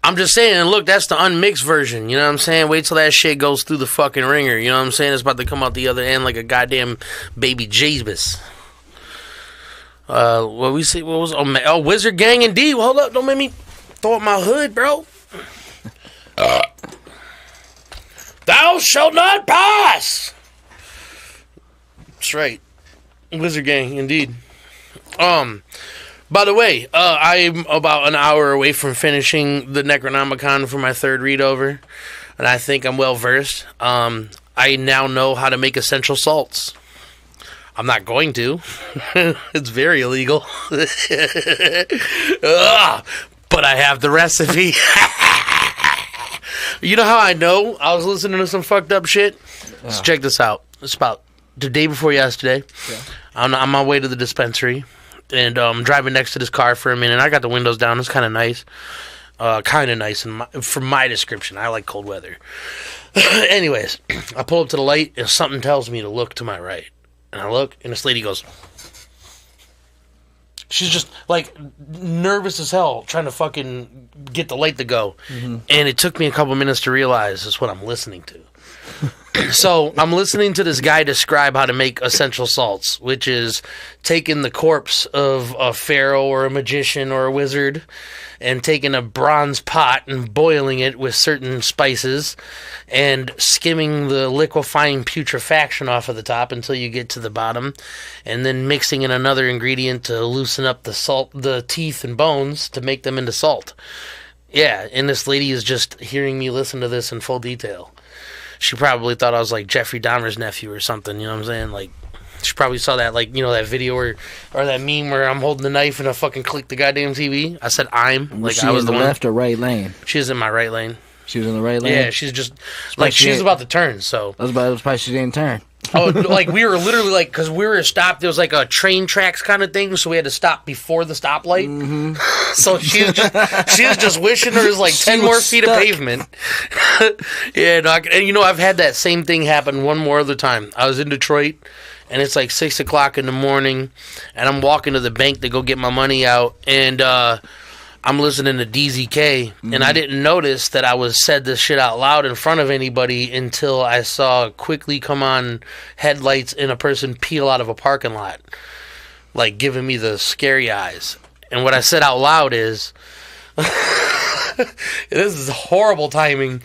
I'm just saying, look, that's the unmixed version. You know what I'm saying? Wait till that shit goes through the fucking ringer. You know what I'm saying? It's about to come out the other end like a goddamn baby Jesus. What we see? What was? Oh, Wizard Gang and D. Well, hold up, don't make me throw up my hood, bro. Thou shalt not pass. That's right, Wizard Gang, indeed. By the way, I'm about an hour away from finishing the Necronomicon for my third read over, and I think I'm well versed. I now know how to make essential salts. I'm not going to. It's very illegal. But I have the recipe. You know how I know? I was listening to some fucked up shit. So check this out. It's about the day before yesterday. Yeah. I'm on my way to the dispensary. And I'm driving next to this car for a minute. I got the windows down. It's kind of nice. For my description. I like cold weather. Anyways, I pull up to the light and something tells me to look to my right. And I look, and this lady goes... She's just, like, nervous as hell, trying to fucking get the light to go. Mm-hmm. And it took me a couple minutes to realize that's what I'm listening to. So, I'm listening to this guy describe how to make essential salts, which is taking the corpse of a pharaoh or a magician or a wizard and taking a bronze pot and boiling it with certain spices and skimming the liquefying putrefaction off of the top until you get to the bottom, and then mixing in another ingredient to loosen up the teeth and bones to make them into salt. Yeah, and this lady is just hearing me listen to this in full detail. She probably thought I was like Jeffrey Dahmer's nephew or something, you know what I'm saying? Like, she probably saw that, like, you know, that video or that meme where I'm holding the knife and I fucking click the goddamn TV. I said Was she I was in the left or right lane? She was in my right lane. She was in the right lane? Yeah, she's just, like, she was about to turn, so. That was probably she didn't turn. Oh, like, we were literally, like, because we were stopped, there was, like, a train tracks kind of thing, so we had to stop before the stoplight. Mm-hmm. So she was just wishing there was, like, 10 more feet of pavement. Yeah, and, you know, I've had that same thing happen one more other time. I was in Detroit, and it's, like, 6 o'clock in the morning, and I'm walking to the bank to go get my money out, and, I'm listening to DZK, and I didn't notice that I was said this shit out loud in front of anybody until I saw quickly come on headlights and a person peel out of a parking lot, like giving me the scary eyes. And what I said out loud is, this is horrible timing.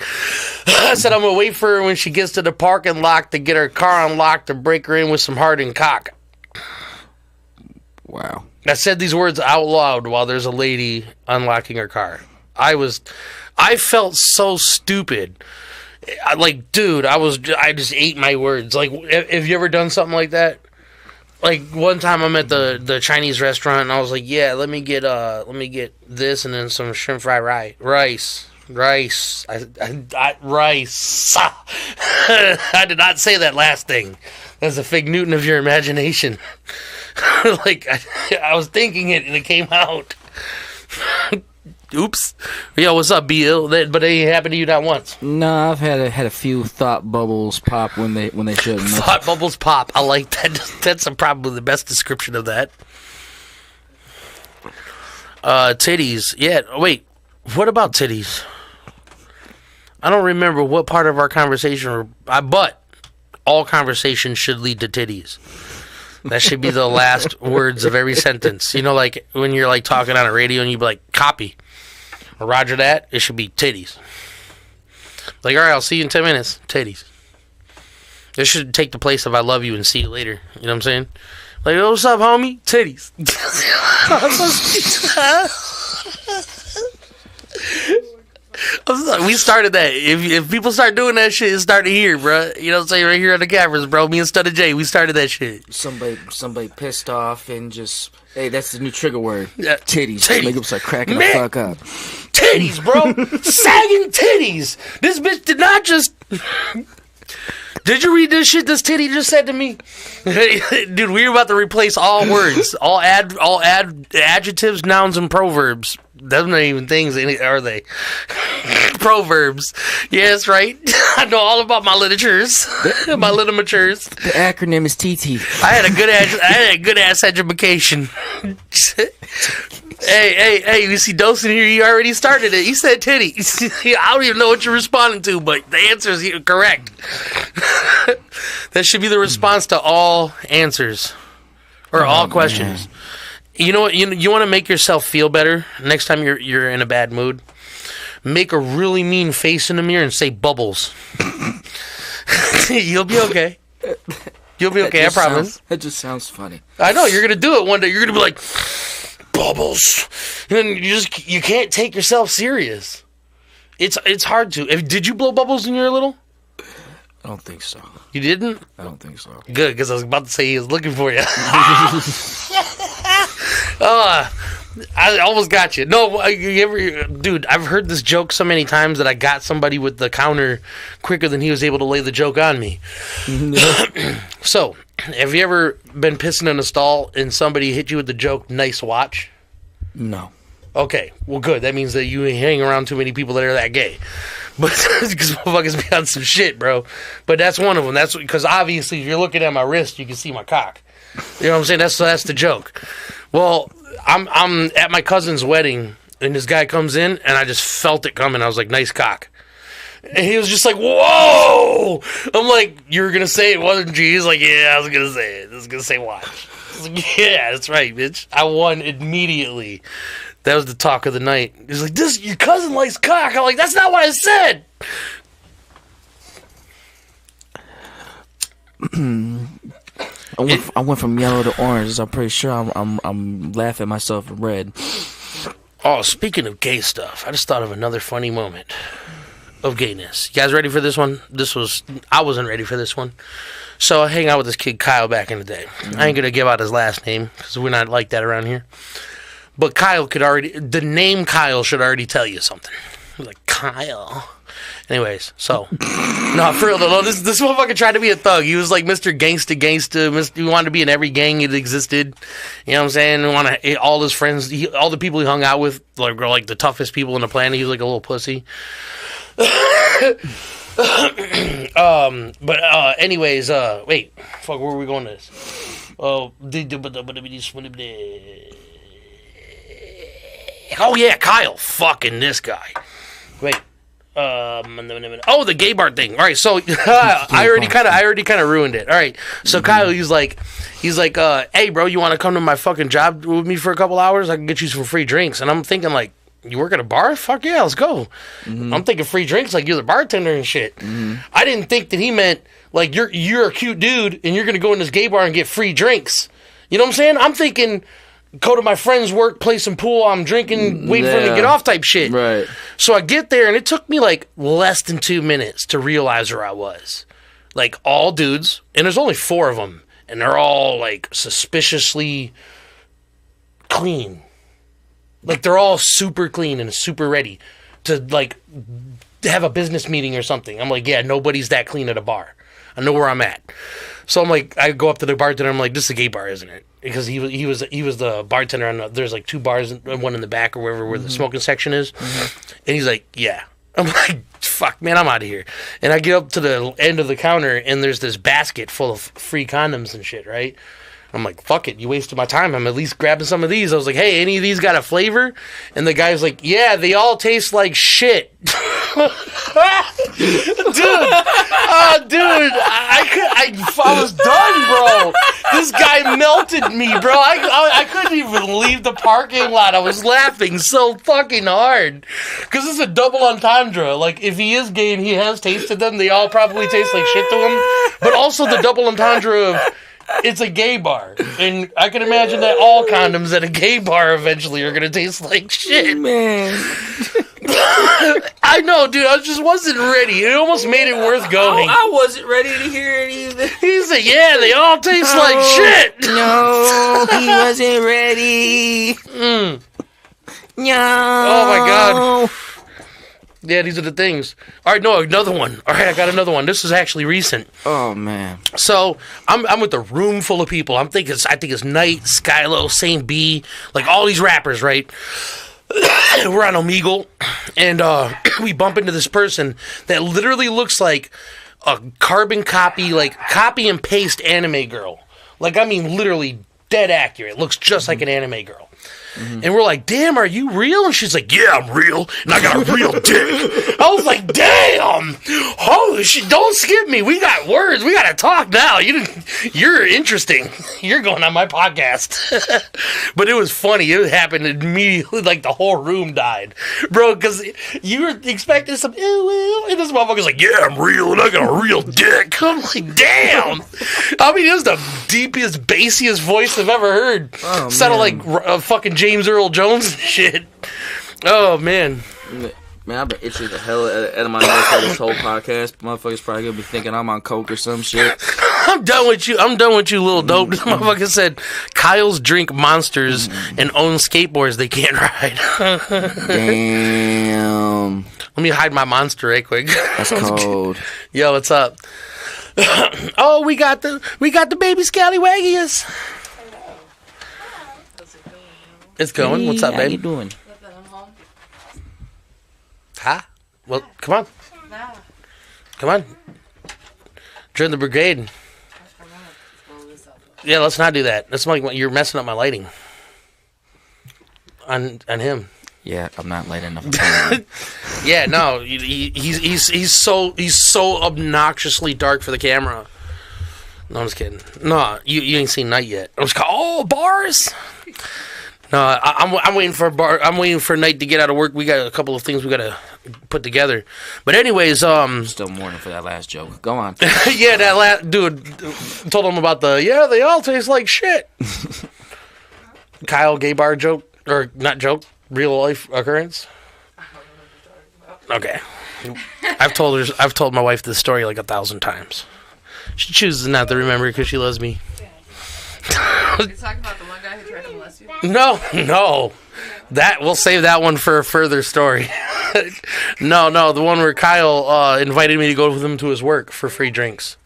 I said I'm going to wait for her when she gets to the parking lot to get her car unlocked to break her in with some hardened cock. Wow. I said these words out loud while there's a lady unlocking her car. I felt so stupid. Like, dude, I just ate my words. Like, have you ever done something like that? Like, one time I'm at the Chinese restaurant and I was like, yeah, let me get this and then some shrimp fried rice. Rice. Rice. I did not say that last thing. That's a fig Newton of your imagination. Like, I was thinking it and it came out. Oops. Yo, what's up, B.L.? But it ain't happened to you not once. No, I've had a few thought bubbles pop when they shouldn't. Thought bubbles pop. I like that. That's probably the best description of that. Titties. Yeah, wait. What about titties? I don't remember what part of our conversation, but all conversations should lead to titties. That should be the last words of every sentence. You know, like when you're like talking on a radio and you be like, copy. Or roger that, it should be titties. Like, all right, I'll see you in 10 minutes. Titties. This should take the place of I love you and see you later. You know what I'm saying? Like, oh, what's up, homie? Titties. I'm We started that. If people start doing that shit, it started here, bro. You know what I'm saying? Right here on the cameras, bro. Me and Studda J, we started that shit. Somebody pissed off and just, hey, that's the new trigger word. Yeah. Titties. Make them start cracking Man. the fuck up. Titties, bro. Sagging titties. This bitch did not just... Did you read this shit this titty just said to me? Dude, we're about to replace all words. All adjectives, nouns, and proverbs. Those not even things, are they? Proverbs. Yeah, that's right. I know all about my literatures. My literatures. The acronym is TT. I had a good ass education. Hey, you see Dawson here, you already started it. You said titty. I don't even know what you're responding to, but the answer is correct. That should be the response to all answers. Or all questions. Man. You know what? You want to make yourself feel better next time you're in a bad mood? Make a really mean face in the mirror and say bubbles. You'll be okay. You'll be okay, I promise. That just sounds funny. I know, you're going to do it one day. You're going to be like, bubbles. And you can't take yourself serious. It's hard to. Did you blow bubbles when you were little? I don't think so. You didn't? I don't think so. Good, because I was about to say he was looking for you. I almost got you. No, dude, I've heard this joke so many times that I got somebody with the counter quicker than he was able to lay the joke on me. So, have you ever been pissing in a stall and somebody hit you with the joke, nice watch? No. Okay, well, good. That means that you hang around too many people that are that gay. But because motherfuckers be on some shit, bro. But that's one of them. That's because obviously, if you're looking at my wrist, you can see my cock. You know what I'm saying? That's the joke. Well, I'm at my cousin's wedding, and this guy comes in, and I just felt it coming. I was like, nice cock. And he was just like, whoa! I'm like, you were going to say it wasn't G? He's like, yeah, I was going to say it. I was going to say watch. I was like, yeah, that's right, bitch. I won immediately. That was the talk of the night. He's like, your cousin likes cock. I'm like, that's not what I said. I went from yellow to orange. I'm pretty sure I'm laughing myself in red. Oh, speaking of gay stuff, I just thought of another funny moment of gayness. You guys ready for this one? I wasn't ready for this one. So I hang out with this kid Kyle back in the day. I ain't gonna give out his last name because we're not like that around here. But the name Kyle should already tell you something. Like, Kyle. Anyways, so. No, for real, though, this motherfucker tried to be a thug. He was like Mr. Gangsta. He wanted to be in every gang that existed. You know what I'm saying? All his friends, all the people he hung out with, like, were like the toughest people on the planet. He was like a little pussy. Anyways, wait. Fuck, where were we going to this? Oh yeah, Kyle. Fucking this guy. Wait. The gay bar thing. All right, so I already kind of ruined it. All right, so Kyle, he's like, hey, bro, you want to come to my fucking job with me for a couple hours? I can get you some free drinks. And I'm thinking like, you work at a bar? Fuck yeah, let's go. Mm-hmm. I'm thinking free drinks like you're the bartender and shit. Mm-hmm. I didn't think that he meant like you're a cute dude and you're gonna go in this gay bar and get free drinks. You know what I'm saying? I'm thinking, go to my friend's work, play some pool, I'm drinking, waiting for him to get off type shit. Right. So I get there, and it took me, like, less than 2 minutes to realize where I was. Like, all dudes, and there's only 4 of them, and they're all, like, suspiciously clean. Like, they're all super clean and super ready to, like, have a business meeting or something. I'm like, yeah, nobody's that clean at a bar. I know where I'm at. So I'm like, I go up to the bartender. I'm like, this is a gay bar, isn't it? Because he was the bartender on there's like 2 bars, one in the back or wherever where the smoking section is. Mm-hmm. And he's like, yeah. I'm like, fuck, man, I'm out of here. And I get up to the end of the counter and there's this basket full of free condoms and shit, right? I'm like, fuck it, you wasted my time. I'm at least grabbing some of these. I was like, hey, any of these got a flavor? And the guy's like, yeah, they all taste like shit. Dude, I was done, bro. This guy melted me, bro. I couldn't even leave the parking lot. I was laughing so fucking hard. Because it's a double entendre. Like, if he is gay and he has tasted them, they all probably taste like shit to him. But also the double entendre of, it's a gay bar. And I can imagine that all condoms at a gay bar eventually are going to taste like shit. Man. I I know, dude. I just wasn't ready. It almost made it worth going. I wasn't ready to hear it either. He said, "Yeah, they all taste like shit." No, he wasn't ready. No. Oh my god. Yeah, these are the things. All right, no, another one. All right, I got another one. This is actually recent. Oh man. So I'm with a room full of people. I think it's Knight, Skylo, Saint B, like all these rappers, right? We're on Omegle, and we bump into this person that literally looks like a carbon copy, like copy and paste anime girl. Like, I mean, literally dead accurate. Looks just like an anime girl. And we're like, damn, are you real? And she's like, yeah, I'm real, and I got a real dick. I was like, damn, holy shit, don't skip me. We got words. We got to talk now. You're interesting. You're going on my podcast. But it was funny. It happened immediately, like the whole room died. Bro, because you were expecting some, and this motherfucker's like, yeah, I'm real, and I got a real dick. I'm like, damn. I mean, it was the deepest, bassiest voice I've ever heard. Oh, Sounded man. like fucking James Earl Jones and shit. Oh, man. Man, I've been itching the hell out of my nose for this whole podcast. Motherfuckers probably gonna be thinking I'm on coke or some shit. I'm done with you, little dope. This motherfucker said, Kyle's drink monsters and own skateboards they can't ride. Damn. Let me hide my monster right quick. That's cold. Yo, what's up? Oh, we got the baby scallywaggies. It's going. What's up, How you baby? doing? Huh? Well, come on. Come on. Join the brigade. Yeah, let's not do that. That's like you're messing up my lighting. On him. Yeah, I'm not light enough. Yeah, no, he's so obnoxiously dark for the camera. No, I'm just kidding. No, you ain't seen Night yet. I was bars. No, I'm waiting for I'm waiting for Night to get out of work. We got a couple of things we gotta put together. But anyways, Still mourning for that last joke. Go on. yeah, that last dude told him about they all taste like shit. Kyle gay bar joke or not joke, real life occurrence. Okay, I've told my wife this story like 1,000 times. She chooses not to remember because she loves me. You talking about the one guy who tried to molest you? No. That we'll save that one for a further story. No, the one where Kyle invited me to go with him to his work for free drinks.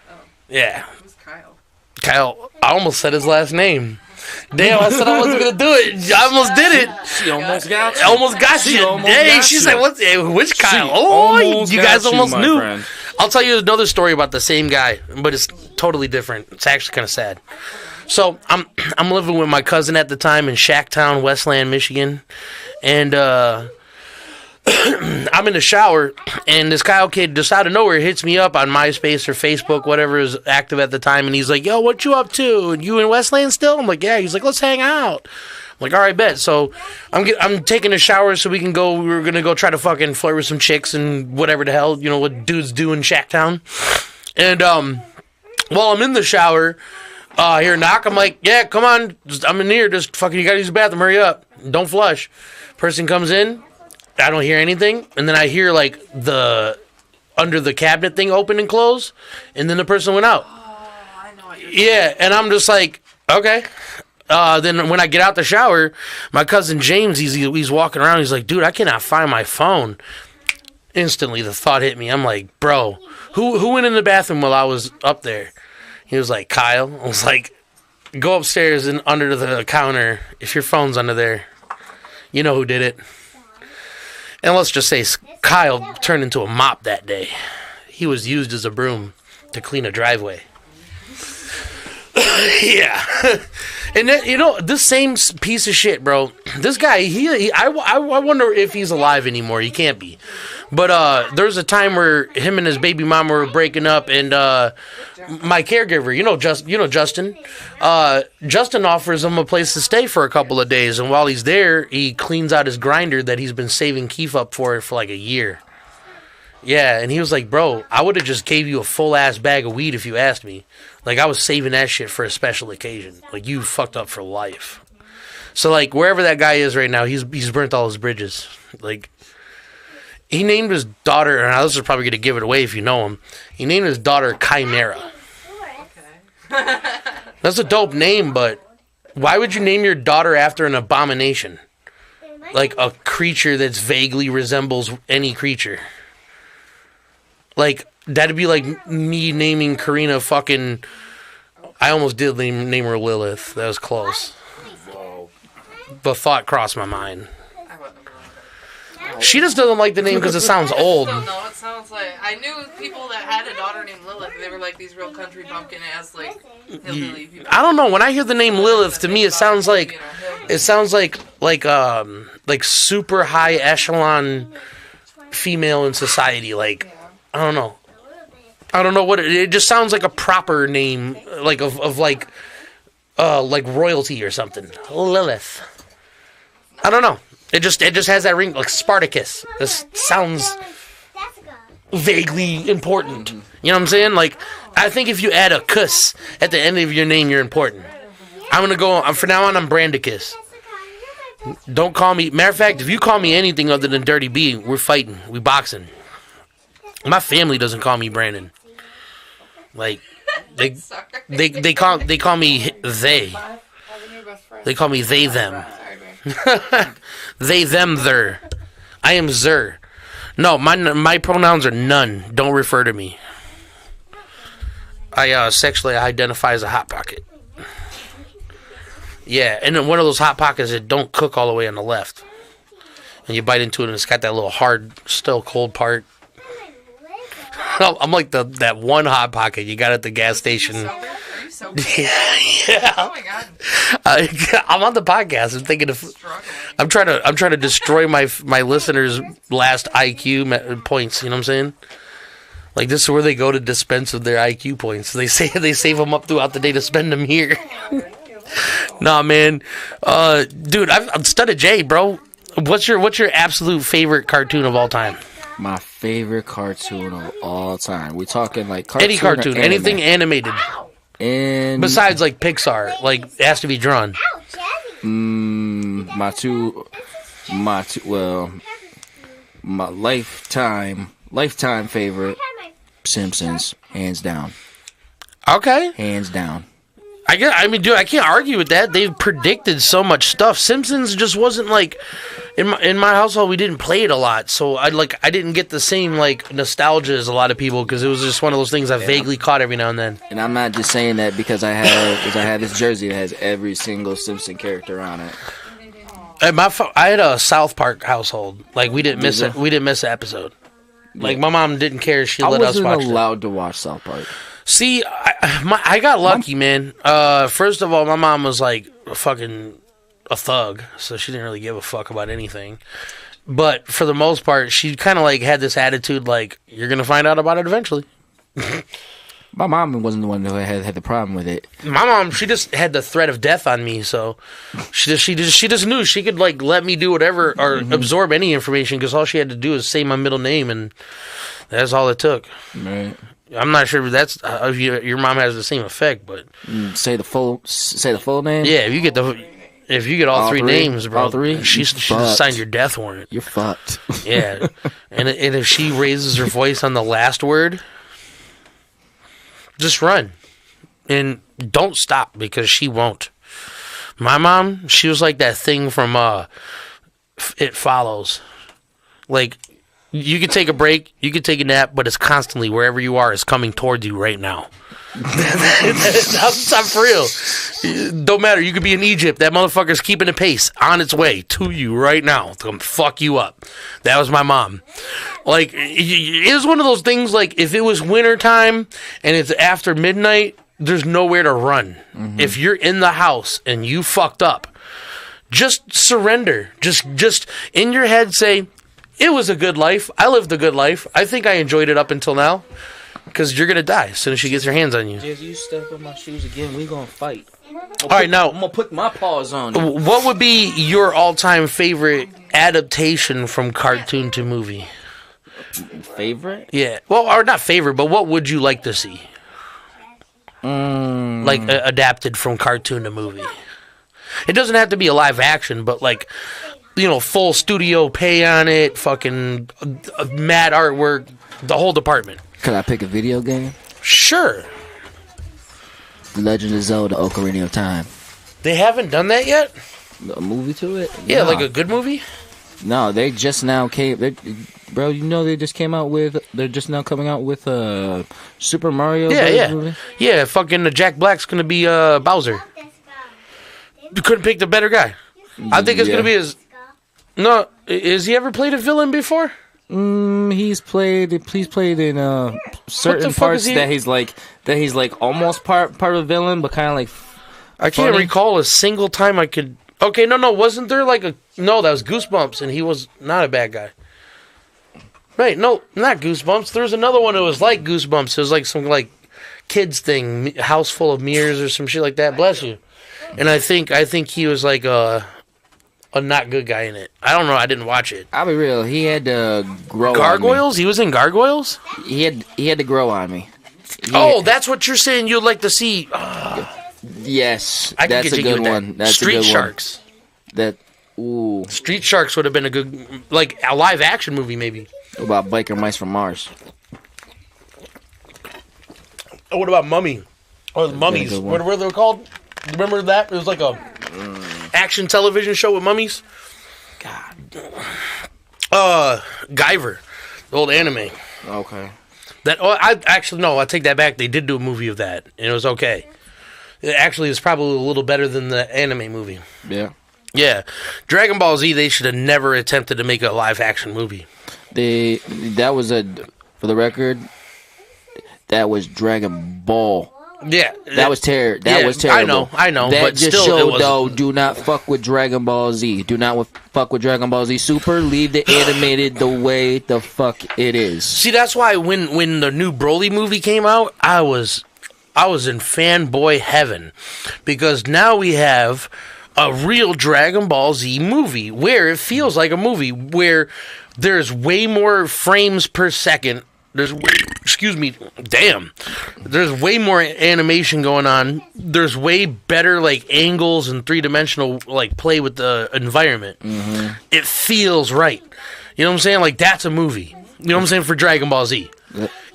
Oh. Yeah. Who's Kyle? Kyle, I almost said his last name. Damn, I said I wasn't gonna do it. I almost did it. She almost got you. Almost got you. Hey, she said, "What's which Kyle?" Oh, you guys almost knew. Friend. I'll tell you another story about the same guy, but it's totally different. It's actually kind of sad. So I'm living with my cousin at the time in Shacktown, Westland, Michigan, and I'm in the shower, and this Kyle kid just out of nowhere hits me up on MySpace or Facebook, whatever is active at the time, and he's like, "Yo, what you up to? And you in Westland still?" I'm like, "Yeah." He's like, "Let's hang out." I'm like, "All right, bet." So I'm taking a shower so we can go. We were gonna go try to fucking flirt with some chicks and whatever the hell, what dudes do in Shacktown. And while I'm in the shower, I hear a knock. I'm like, "Yeah, come on, I'm in here. Just fucking, you gotta use the bathroom. Hurry up. Don't flush." Person comes in. I don't hear anything, and then I hear like the under the cabinet thing open and close, and then the person went out. Oh, I know what you're Yeah, and I'm just like, okay. Then when I get out the shower, my cousin James, he's walking around. He's like, "Dude, I cannot find my phone." Instantly, the thought hit me. I'm like, "Bro, who went in the bathroom while I was up there?" He was like, "Kyle." I was like, "Go upstairs and under the counter. If your phone's under there, you know who did it." And let's just say Kyle turned into a mop that day. He was used as a broom to clean a driveway. Yeah. And then, this same piece of shit, bro. This guy, I wonder if he's alive anymore. He can't be. But there was a time where him and his baby mama were breaking up, and my caregiver, Justin, Justin offers him a place to stay for a couple of days, and while he's there, he cleans out his grinder that he's been saving Keith up for like a year. Yeah, and he was like, "Bro, I would have just gave you a full ass bag of weed if you asked me. Like, I was saving that shit for a special occasion. Like, you fucked up for life." So like wherever that guy is right now, he's burnt all his bridges. Like. He named his daughter, and this is probably going to give it away if you know him. He named his daughter Chimera. That's a dope name, but why would you name your daughter after an abomination? Like a creature that vaguely resembles any creature. Like, that'd be like me naming Karina fucking... I almost did name her Lilith. That was close. The thought crossed my mind. She just doesn't like the name because it sounds old. I don't know. It sounds like I knew people that had a daughter named Lilith. They were like these real country bumpkin ass like hillbilly people. I don't know. When I hear the name Lilith, to me it sounds like super high echelon female in society. Like, I don't know. I don't know what it just sounds like a proper name, like of like royalty or something. Lilith. I don't know. It just has that ring, like Spartacus. This sounds vaguely important. You know what I'm saying? Like, I think if you add a cuss at the end of your name, you're important. I'm gonna go. From now on, I'm Brandicus. Don't call me. Matter of fact, if you call me anything other than Dirty B, we're fighting. We boxing. My family doesn't call me Brandon. Like, they call me they. They call me they them. They them their. I am Zer. No, my pronouns are none. Don't refer to me. I sexually identify as a hot pocket. Yeah, and then one of those hot pockets that don't cook all the way on the left. And you bite into it and it's got that little hard, still cold part. I'm like that one hot pocket you got at the gas station. Are you so good? Yeah. Oh my god. I'm on the podcast. I'm thinking of. I'm trying to destroy my listeners' last IQ points. You know what I'm saying? Like, this is where they go to dispense of their IQ points. They save them up throughout the day to spend them here. Nah, man. Dude, I'm Studda J, bro. What's your absolute favorite cartoon of all time? My favorite cartoon of all time. We talking like cartoon Any cartoon, anything animated. And besides like Pixar, like it has to be drawn. My lifetime favorite, Simpsons, hands down. Okay. Hands down. I mean, dude, I can't argue with that. They've predicted so much stuff. Simpsons just wasn't like in my household. We didn't play it a lot, so I didn't get the same like nostalgia as a lot of people because it was just one of those things I vaguely caught every now and then. And I'm not just saying that because I have this jersey that has every single Simpson character on it. I had a South Park household. Like we didn't miss it. We didn't miss an episode. Like my mom didn't care. She let us watch. I wasn't allowed to watch South Park. See, I got lucky, man. First of all, my mom was like a thug, so she didn't really give a fuck about anything. But for the most part, she kind of like had this attitude, like you're gonna find out about it eventually. My mom wasn't the one who had the problem with it. My mom, she just had the threat of death on me, so she just knew she could like let me do whatever or absorb any information because all she had to do is say my middle name, and that's all it took. Right. I'm not sure if that's if your mom has the same effect, but say the full name. Yeah, if you get all three names, bro, all three, she just signed your death warrant. You're fucked. Yeah, and if she raises her voice on the last word, just run and don't stop because she won't. My mom, she was like that thing from It Follows, like. You could take a break, you could take a nap, but it's constantly, wherever you are, is coming towards you right now. I'm for real. Don't matter, you could be in Egypt. That motherfucker's keeping a pace on its way to you right now to come fuck you up. That was my mom. Like, it was one of those things, like, if it was wintertime and it's after midnight, there's nowhere to run. Mm-hmm. If you're in the house and you fucked up, just surrender. Just in your head say, it was a good life. I lived a good life. I think I enjoyed it up until now. Because you're going to die as soon as she gets her hands on you. If you step on my shoes again, we're going to fight. All right, now. I'm going to put my paws on you. What would be your all-time favorite adaptation from cartoon to movie? Favorite? Yeah. Well, or not favorite, but what would you like to see? Like, adapted from cartoon to movie. It doesn't have to be a live action, but like full studio pay on it, fucking mad artwork, the whole department. Could I pick a video game? Sure. The Legend of Zelda: Ocarina of Time. They haven't done that yet? A movie to it? Yeah, Nah. like a good movie? No, they just now came. Bro, they just came out with. They're just now coming out with Super Mario. Movie. Yeah, fucking Jack Black's gonna be Bowser. You couldn't pick the better guy. I think it's gonna be his. No, has he ever played a villain before? He's played in certain parts that he's like almost part of a villain, but kind of like. I can't recall a single time I could. Okay, no, wasn't there like a. No, that was Goosebumps, and he was not a bad guy. Right, no, not Goosebumps. There was another one that was like Goosebumps. It was like some like kids thing, house full of mirrors or some shit like that. Bless you. And I think he was like a not good guy in it. I don't know. I didn't watch it. I'll be real. He had to grow. Gargoyles? He was in Gargoyles? He had to grow on me. That's what you're saying. You'd like to see. Yes, I can that's get a jiggy good with one. that. That's Street a good Sharks. One. Ooh. Street Sharks would have been a good, like a live action movie, maybe. What about Biker Mice from Mars? Oh, what about Mummy? Or the Mummies? What were they called? Remember that? It was like a action television show with mummies. God. Guyver, the old anime. Okay. I take that back. They did do a movie of that, and it was okay. It actually is probably a little better than the anime movie. Yeah. Yeah. Dragon Ball Z, they should have never attempted to make a live action movie. For the record, that was Dragon Ball. Yeah. That was terrible. That was terrible. I know. That but just still, showed, though, do not fuck with Dragon Ball Z. Do not fuck with Dragon Ball Z Super. Leave the animated the way the fuck it is. See, that's why when the new Broly movie came out, I was in fanboy heaven. Because now we have a real Dragon Ball Z movie where it feels like a movie where there's way more frames per second. There's way more animation going on. There's way better like angles and 3-dimensional like play with the environment. Mm-hmm. It feels right. You know what I'm saying? Like that's a movie. You know what I'm saying for Dragon Ball Z.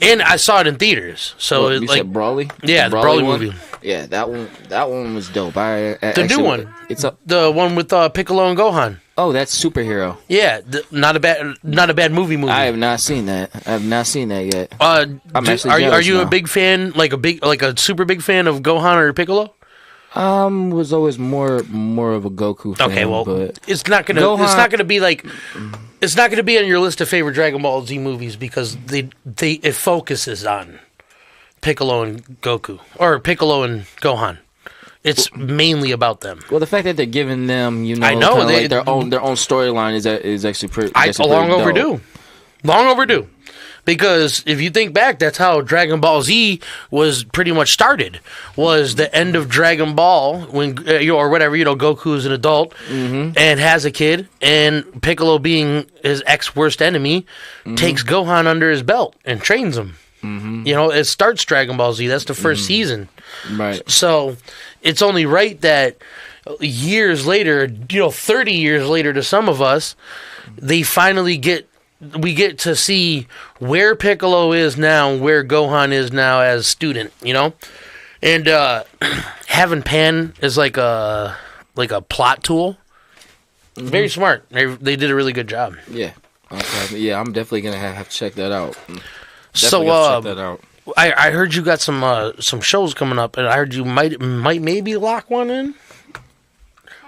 And I saw it in theaters. So you said Broly? Yeah, the Broly movie. Yeah, that one was dope. The new one. The one with Piccolo and Gohan. Oh, that's superhero. Yeah, not a bad movie. I have not seen that. I have not seen that yet. Are you a big fan, like a super big fan of Gohan or Piccolo? Was always more of a Goku fan. Okay, well, but it's not gonna be on your list of favorite Dragon Ball Z movies because it focuses on Piccolo and Goku or Piccolo and Gohan. It's mainly about them. Well, the fact that they're giving them, I know like their own storyline is actually pretty. Long overdue. Because if you think back, that's how Dragon Ball Z was pretty much started. Was the end of Dragon Ball when or whatever, Goku is an adult and has a kid, and Piccolo, being his ex-worst enemy, takes Gohan under his belt and trains him. It starts Dragon Ball Z. That's the first season. Right. So it's only right that years later, 30 years later to some of us, we get to see where Piccolo is now, where Gohan is now as a student, and having Pan is like a plot tool. Very smart. They did a really good job. Yeah. Okay. Yeah, I'm definitely gonna have to check that out. Check that out. I heard you got some shows coming up, and I heard you might maybe lock one in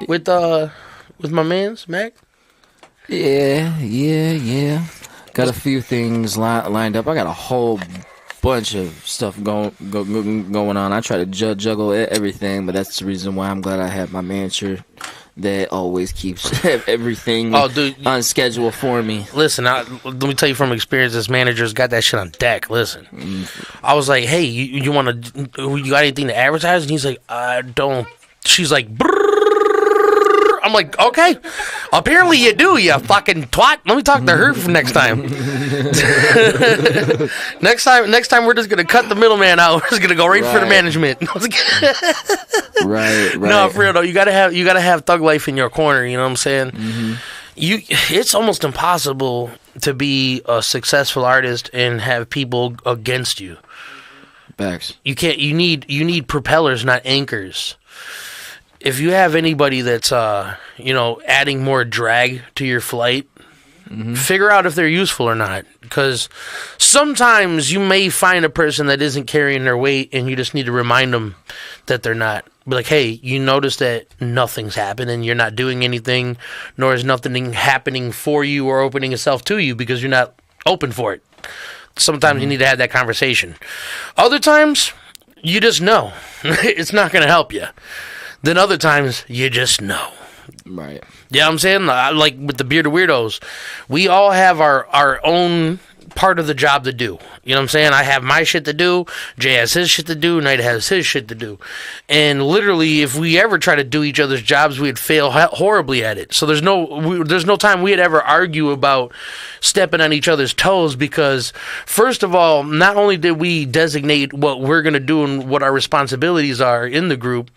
with my man's Mac. Yeah. Got a few things lined up. I got a whole bunch of stuff going on. I try to juggle everything, but that's the reason why I'm glad I have my manager that always keeps everything on schedule for me. Listen, let me tell you from experience, this manager's got that shit on deck. Listen, I was like, hey, you got anything to advertise? And he's like, I don't. She's like, brrr. I'm like, okay, apparently you do, you fucking twat. Let me talk to her for next time. next time we're just gonna cut the middleman out. We're just gonna go right for the management. right. No, for real though, you gotta have thug life in your corner. You know what I'm saying? it's almost impossible to be a successful artist and have people against you. Facts. You can't. You need propellers, not anchors. If you have anybody that's adding more drag to your flight, figure out if they're useful or not. Because sometimes you may find a person that isn't carrying their weight, and you just need to remind them that they're not. Be like, hey, you notice that nothing's happening, you're not doing anything, nor is nothing happening for you or opening itself to you because you're not open for it. Sometimes you need to have that conversation. Other times, you just know. It's not going to help you. Then other times, you just know. Right. Yeah, I'm saying? Like with the Bearded Weirdos, we all have our own part of the job to do. You know what I'm saying? I have my shit to do, Jay has his shit to do, Knight has his shit to do. And literally, if we ever try to do each other's jobs, we'd fail horribly at it. So there's no time we'd ever argue about stepping on each other's toes because, first of all, not only did we designate what we're going to do and what our responsibilities are in the group,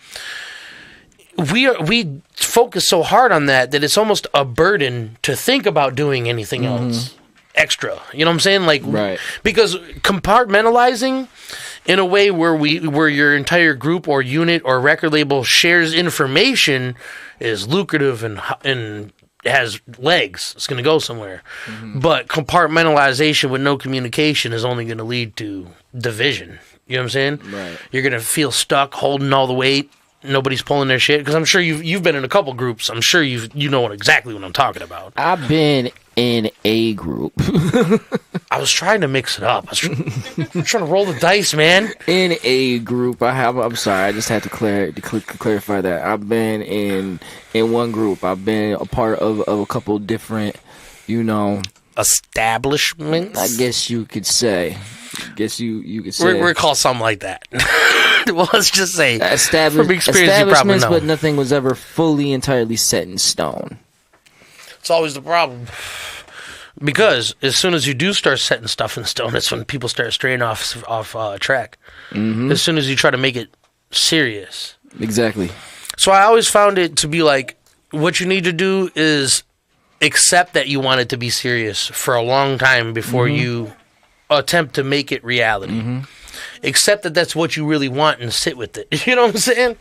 we focus so hard on that it's almost a burden to think about doing anything else extra. You know what I'm saying? Like, right. Because compartmentalizing in a way where your entire group or unit or record label shares information is lucrative and has legs. It's going to go somewhere. But compartmentalization with no communication is only going to lead to division. You know what I'm saying? Right. You're going to feel stuck holding all the weight. Nobody's pulling their shit. Because I'm sure you've been in a couple groups. I'm sure you know exactly what I'm talking about. I've been in a group. I was trying to mix it up. I was trying to roll the dice, man. In a group, I'm sorry. I just had to clarify that. I've been in one group. I've been a part of a couple different, establishments. I guess you could say. You could say. We're called something like that. Well, let's just say from experience, you probably establishments, know. but nothing was ever fully entirely set in stone. It's always the problem. Because as soon as you do start setting stuff in stone, that's when people start straying off track. As soon as you try to make it serious. Exactly. So I always found it to be like, what you need to do is accept that you want it to be serious for a long time before you attempt to make it reality. Accept that that's what you really want and sit with it. You know what I'm saying?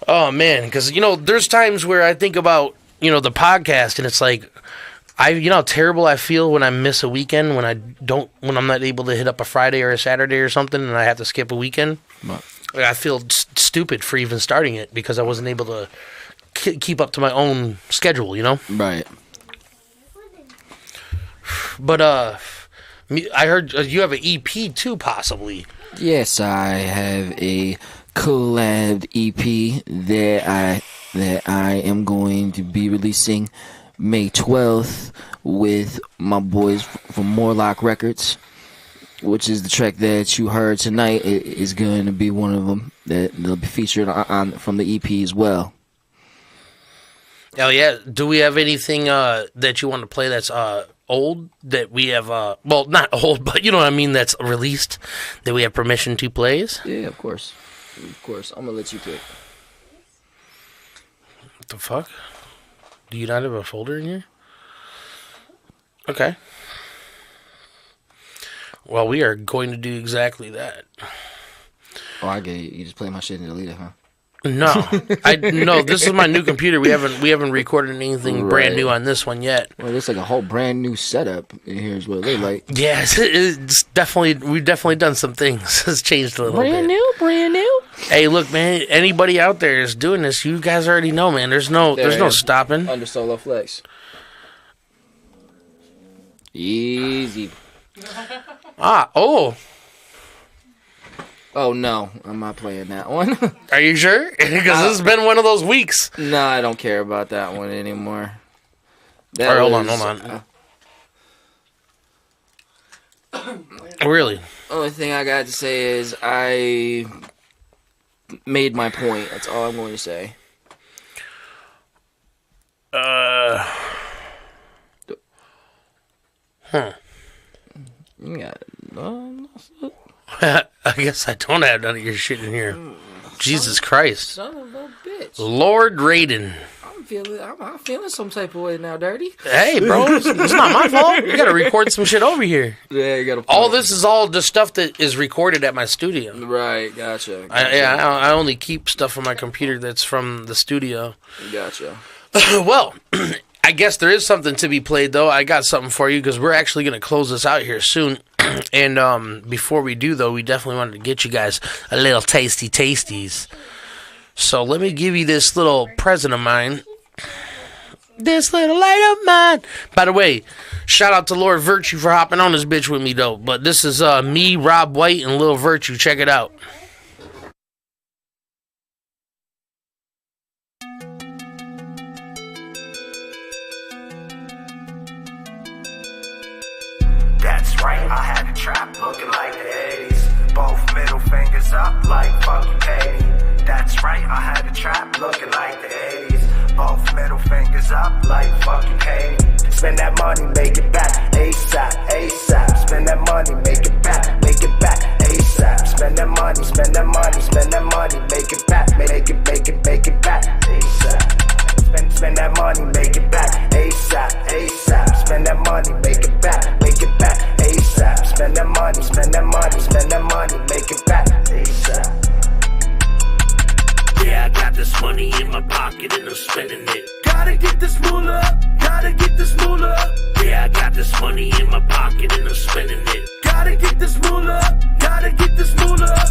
Oh, man. Because, there's times where I think about, the podcast and it's like, how terrible I feel when I miss a weekend, when I'm not able to hit up a Friday or a Saturday or something and I have to skip a weekend. I feel stupid for even starting it because I wasn't able to keep up to my own schedule, Right. But, I heard you have an EP too, possibly. Yes, I have a collab EP that I am going to be releasing May 12th with my boys from Morlock Records, which is the track that you heard tonight. It is going to be one of them that'll be featured on from the EP as well. Oh yeah, do we have anything that you want to play that's old that we have well, not old, but you know what I mean, that's released that we have permission to play? Yeah, of course. I'm gonna let you pick. What the fuck? Do you not have a folder in here? Okay. Well, we are going to do exactly that. Oh, I get it. You just play my shit and delete it, huh? No, no. This is my new computer. We haven't recorded anything brand new on this one yet. Well, there's like a whole brand new setup in here is what it looks like. Yes, it's definitely. We've definitely done some things. It's changed a little bit. Brand new. Hey, look, man. Anybody out there is doing this, you guys already know, man. There's no stopping. Under solo Flexx. Easy. Oh no, I'm not playing that one. Are you sure? Because this has been one of those weeks. No, I don't care about that one anymore. All right, hold on. Really? Only thing I got to say is I made my point. That's all I'm going to say. Yeah. I guess I don't have none of your shit in here. Jesus Christ. Son of a bitch. Lord Raiden. I'm I'm feeling some type of way now, Dirty. Hey, bro, it's not my fault. You gotta record some shit over here. Yeah, you gotta. All this is all the stuff that is recorded at my studio. Right, gotcha. I only keep stuff on my computer that's from the studio. Gotcha. Well, I guess there is something to be played, though. I got something for you because we're actually going to close this out here soon. And before we do, though, we definitely wanted to get you guys a little tasties. So let me give you this little present of mine. This little light of mine. By the way, shout out to Lord Virtue for hopping on this bitch with me, though. But this is me, Rob White, and Lil Virtue. Check it out. That's right, I had a trap looking like the 80s. Both middle fingers up like fucking Katie. That's right, I had a trap looking like the 80s. Both middle fingers up like fucking Katie. Spend that money, make it back ASAP, ASAP. Spend that money, make it back ASAP. Spend that money, spend that money, spend that money, make it back, make it back ASAP. Spend that money, make it back ASAP, ASAP. Spend that money, make it back ASAP. Spend that money, spend that money, spend that money, make it back ASAP. Yeah, I got this money in my pocket and I'm spending it. Gotta get this moolah, gotta get this moolah. Yeah, I got this money in my pocket and I'm spending it. Gotta get this moolah, gotta get this moolah.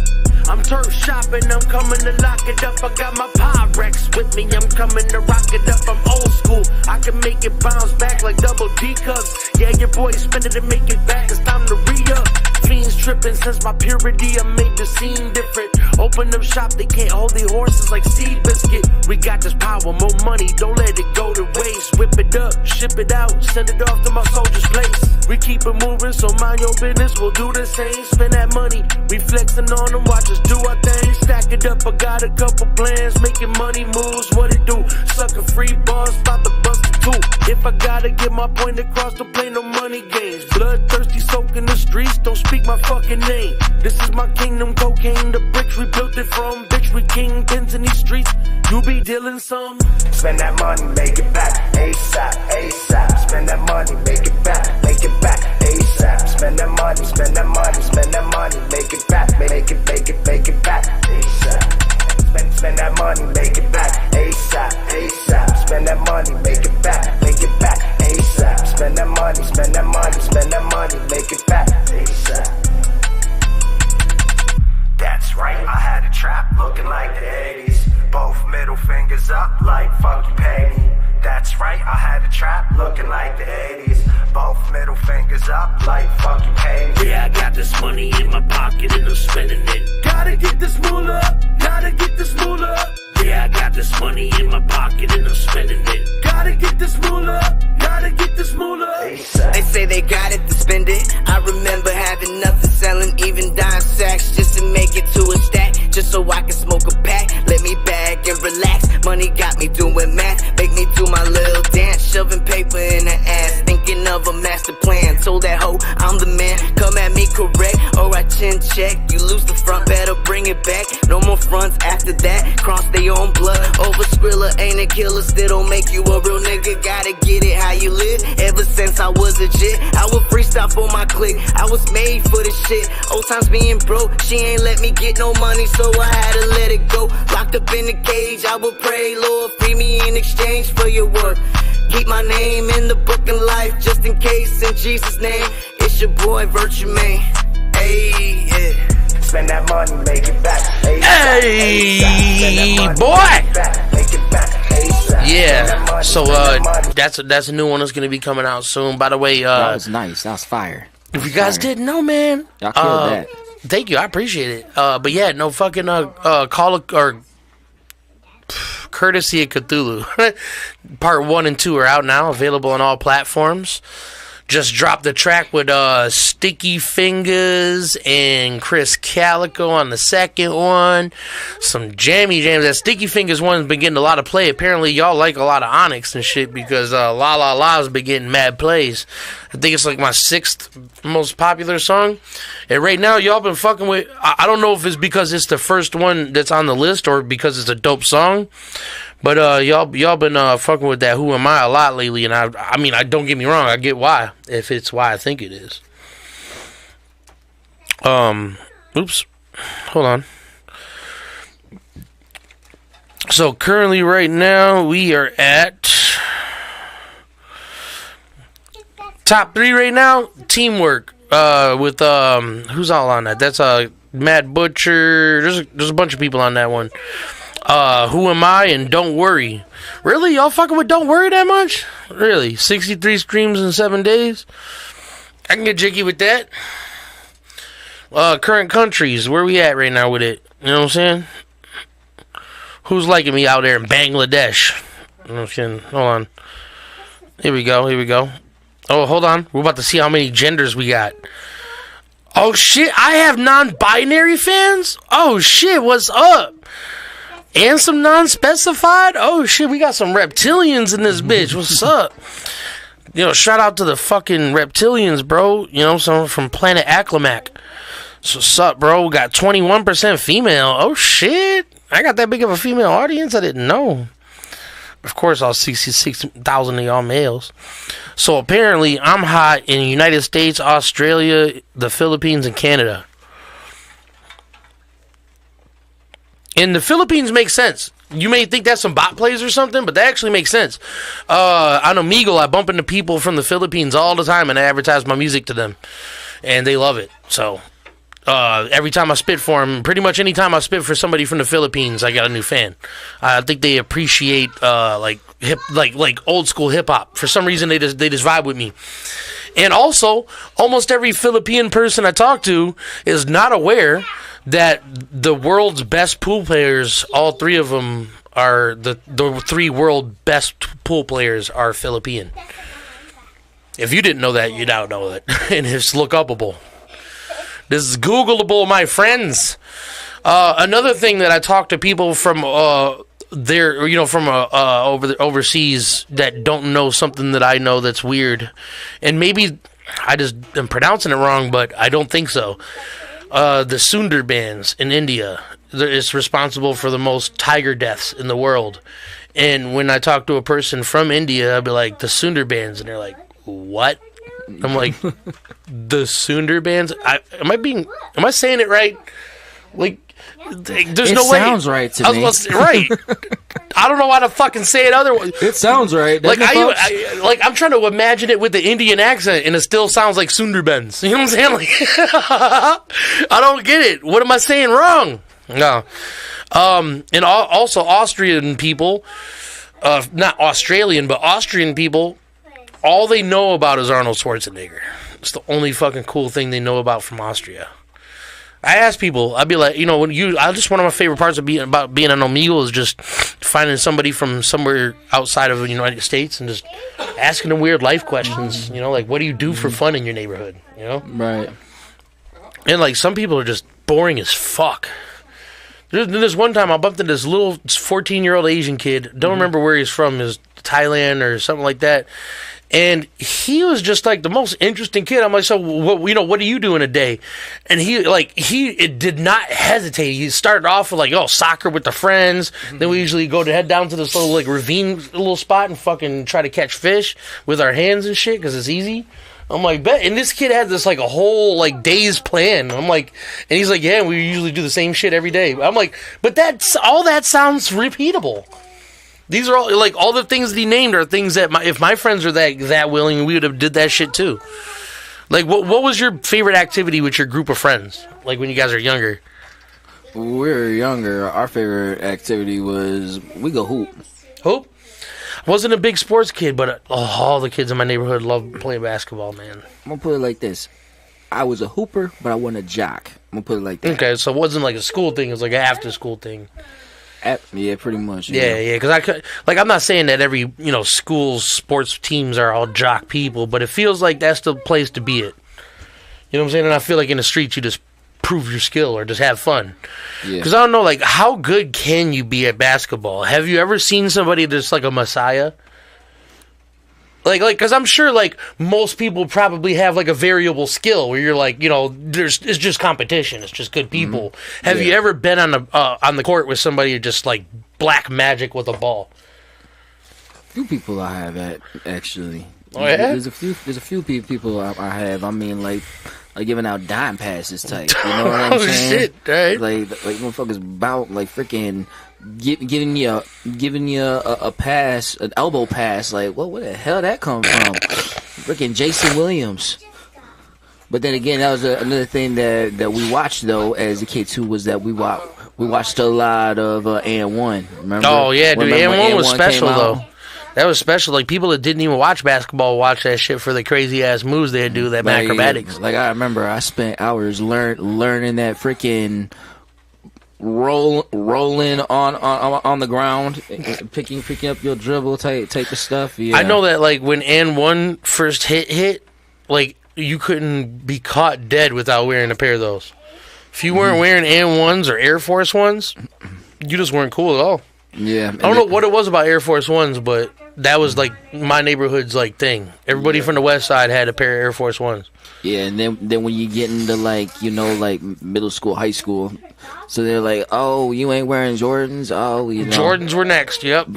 I'm turf shopping, I'm coming to lock it up. I got my Pyrex with me, I'm coming to rock it up. I'm old school, I can make it bounce back like double D cups. Yeah, your boy spend it and make it back, it's time to re-up. Fiends tripping since my purity, I made the scene different. Open up shop, they can't hold their horses like Seed Biscuit. We got this power, more money, don't let it go to waste. Whip it up, ship it out, send it off to my soldier's place. We keep it moving, so mind your business, we'll do the same. Spend that money, we flexing on them, watch us do our thing. Stack it up, I got a couple plans, making money moves, what it do? Sucker free bars, about to bust a two. If I gotta get my point across, don't play no money games. Bloodthirsty, soaking the streets, don't speak my fucking name. This is my kingdom, cocaine, the bricks we built it from. Bitch, we kingpins in these streets, you be dealing some. Spend that money, make it back ASAP, ASAP. Spend that money, make it back ASAP. Spend that money, spend that money, spend that money, make it back, make it back ASAP. Spend that money, make it back ASAP, ASAP. Spend that money, make it back ASAP. Spend that money, spend that money, spend that money, make it back ASAP. That's right, I had a trap looking like the 80s. Both middle fingers up like fucking Penny. That's right, I had a trap looking like the 80s. Both middle fingers up like fucking Penny. Yeah, I got this money in my pocket and I'm spending it. Gotta get this moolah, gotta get this moolah. Yeah, I got this money in my pocket and I'm spending it. Gotta get this moolah, gotta get this moolah. They say they got it to spend it. I remember having nothing, selling even dime sacks just to make it to a stack, just so I can smoke a pack. Let me bag and relax. Money got me doing math, make me do my little dance, shoving paper in the ass, thinking of a master plan. Told that hoe I'm the man, come at me correct or I chin check. You lose the front, better bring it back. No more fronts after that, cross their own blood. Over Skrilla ain't a killer, still don't make you a real nigga. Gotta get it how you live. Ever since I was a jit, I would freestyle for my clique. I was made for this shit. Old times being broke, she ain't let me get no money, so I had to let it go. Locked up in the cage, I would pray, Lord, free me in exchange for your work. Keep my name in the book of life, just in case, in Jesus' name. It's your boy, Virtue Man. Hey, yeah. Spend that money, make it back ASAP. Hey, boy! Make it back ASAP. Yeah, so that's a new one that's gonna be coming out soon. By the way, That was nice. That was fire. if you guys didn't know, man, Y'all killed that. thank you, I appreciate it. But yeah, no fucking courtesy of Cthulhu. Part 1 and 2 are out now, available on all platforms. Just dropped the track with Sticky Fingers and Chris Calico on the second one. Some jammy jams. That Sticky Fingers one's been getting a lot of play. Apparently, y'all like a lot of Onyx and shit because La La La's been getting mad plays. I think it's like my 6th most popular song. And right now, y'all been fucking with... I don't know if it's because it's the first one that's on the list or because it's a dope song. But y'all been fucking with that Who Am I a lot lately, and I mean, I don't get me wrong, I get why, if it's why I think it is. Oops, hold on. So currently, right now, we are at top 3 right now. Teamwork with who's all on that? That's Mad Butcher. There's a bunch of people on that one. Who Am I and Don't Worry. Really? Y'all fucking with Don't Worry that much? Really? 63 streams in 7 days? I can get jiggy with that. Current countries. Where we at right now with it? You know what I'm saying? Who's liking me out there in Bangladesh? You know what I'm saying? Hold on. Here we go. Oh, hold on. We're about to see how many genders we got. Oh, shit. I have non-binary fans? Oh, shit. What's up? And some non-specified? Oh, shit. We got some reptilians in this bitch. What's up? Shout out to the fucking reptilians, bro. Someone from Planet Acclimac. So, what's up, bro? We got 21% female. Oh, shit. I got that big of a female audience? I didn't know. Of course, all 66,000 of y'all males. So, apparently, I'm hot in the United States, Australia, the Philippines, and Canada. And the Philippines makes sense. You may think that's some bot plays or something, but that actually makes sense. On Omegle, I bump into people from the Philippines all the time, and I advertise my music to them. And they love it. So, every time I spit for them, pretty much any time I spit for somebody from the Philippines, I got a new fan. I think they appreciate like old school hip hop. For some reason, they just vibe with me. And also, almost every Philippine person I talk to is not aware that the world's best pool players, all 3 of them are the 3 world best pool players are Philippine. If you didn't know that, you now know it, and it's look upable. This is Googleable, my friends. Another thing that I talk to people from overseas that don't know something that I know that's weird, and maybe I just am pronouncing it wrong, but I don't think so. The Sundarbans in India is responsible for the most tiger deaths in the world. And when I talk to a person from India, I'll be like, the Sundarbans, and they're like, what? I'm like, the Sundarbans? Am I saying it right? Like, there's no way. It sounds right to me. Right. I don't know how to fucking say it otherwise. It sounds right. Like, I'm trying to imagine it with the Indian accent, and it still sounds like Sundarbans. You know what I'm saying? Like, I don't get it. What am I saying wrong? No. And also Austrian people, not Australian, but Austrian people, all they know about is Arnold Schwarzenegger. It's the only fucking cool thing they know about from Austria. I ask people, I'd be like, just one of my favorite parts of being on Omegle is just finding somebody from somewhere outside of the United States and just asking them weird life questions. Like, what do you do for fun in your neighborhood? Right. And like, some people are just boring as fuck. There's one time I bumped into this little 14-year-old Asian kid. Don't remember where he's from. Is Thailand or something like that. And he was just like the most interesting kid. I'm like, so what do you do in a day? And he did not hesitate. He started off with like, soccer with the friends. Then we usually head down to this little like ravine little spot and fucking try to catch fish with our hands and shit because it's easy. I'm like, bet. And this kid had this like a whole like day's plan. I'm like, and he's like, yeah, we usually do the same shit every day. I'm like, but all that sounds repeatable. These are all, like, all the things that he named are things that, if my friends are that willing, we would have did that shit too. Like, what was your favorite activity with your group of friends? Like, when you guys are younger? When we were younger, our favorite activity was, we go hoop. Hoop? I wasn't a big sports kid, but all the kids in my neighborhood loved playing basketball, man. I'm going to put it like this. I was a hooper, but I wasn't a jock. I'm going to put it like that. Okay, so it wasn't like a school thing. It was like an after-school thing. Yeah, pretty much. Yeah, because I'm not saying that every school's sports teams are all jock people, but it feels like that's the place to be it. You know what I'm saying? And I feel like in the streets you just prove your skill or just have fun. Because I don't know, like, how good can you be at basketball? Have you ever seen somebody that's like a messiah? Like, because I'm sure, like, most people probably have, like, a variable skill where you're like, it's just competition. It's just good people. Have you ever been on the court with somebody who just, like, black magic with a ball. Few people I have at actually. Oh yeah. There's a few people I have. I mean, like giving out dime passes type. You know what I'm Oh saying? shit! Right. Like motherfuckers bout like freaking giving you a pass, an elbow pass. Like where the hell that come from? Freaking Jason Williams. But then again, that was another thing that we watched though as a kid too, was that we watched a lot of And One. Remember? Oh yeah, dude. Remember And when One was special came out? though. That was special. Like people that didn't even watch basketball watch that shit for the crazy ass moves they'd do, that acrobatics. Like I remember, I spent hours learning that freaking rolling on the ground, picking up your dribble type of stuff. Yeah. I know that like when And One first hit, like you couldn't be caught dead without wearing a pair of those. If you weren't wearing And Ones or Air Force Ones, you just weren't cool at all. Yeah, I don't know what it was about Air Force Ones, but that was like my neighborhood's like thing. Everybody from the West Side had a pair of Air Force Ones. Yeah, and then when you get into like like middle school, high school, so they're like, oh, you ain't wearing Jordans. Oh, you know. Jordans were next. Yep.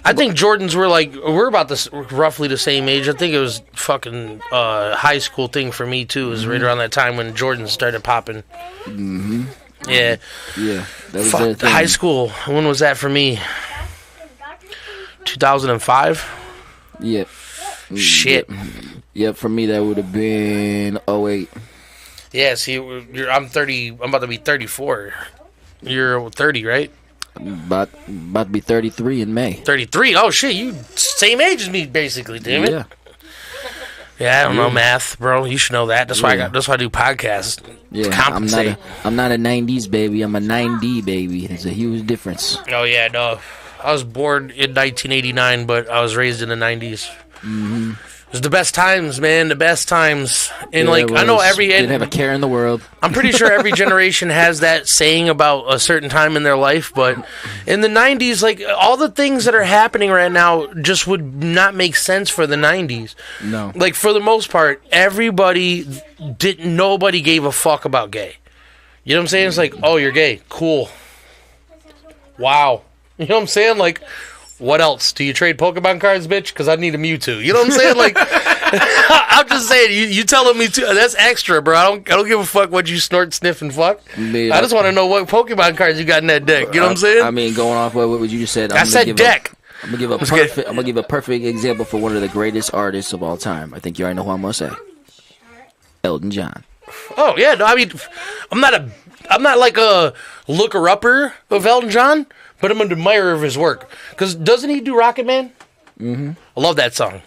I think Jordans were like, we're about this roughly the same age. I think it was fucking high school thing for me too. It was right around that time when Jordans started popping. Mm-hmm. Yeah. Yeah. That was Fuck, high school. When was that for me? 2005? Yep. Shit. Yep, for me that would have been 08. Yeah, see, I'm 30. I'm about to be 34. You're 30, right? About to be 33 in May. 33? Oh, shit. You same age as me, basically, damn it. Yeah. Yeah, I don't know math, bro. You should know that. That's why that's why I do podcasts. Yeah, Compensate. I'm not a 90s baby. I'm a 90 baby. There's a huge difference. Oh, yeah, no. I was born in 1989, but I was raised in the 90s. Mm-hmm. It was the best times, man. The best times. And, Yeah, like, I know didn't have a care in the world. I'm pretty sure every generation has that saying about a certain time in their life, but in the 90s, like, all the things that are happening right now just would not make sense for the 90s. No. Like, for the most part, nobody gave a fuck about gay. You know what I'm saying? It's like, oh, you're gay. Cool. Wow. You know what I'm saying? Like, what else? Do you trade Pokemon cards, bitch? Because I need a Mewtwo. You know what I'm saying? Like, I'm just saying, you telling me to, that's extra, bro. I don't give a fuck what you snort, sniff, and fuck. Man, I just want to know what Pokemon cards you got in that deck. You know what I'm saying? I mean, going off what you just said. I said deck. I'm gonna give a perfect example for one of the greatest artists of all time. I think you already know who I'm gonna say. Elton John. Oh yeah, no, I mean, I'm not like a looker-upper of Elton John, but I'm an admirer of his work. Because doesn't he do Rocket Man? Mm-hmm. I love that song.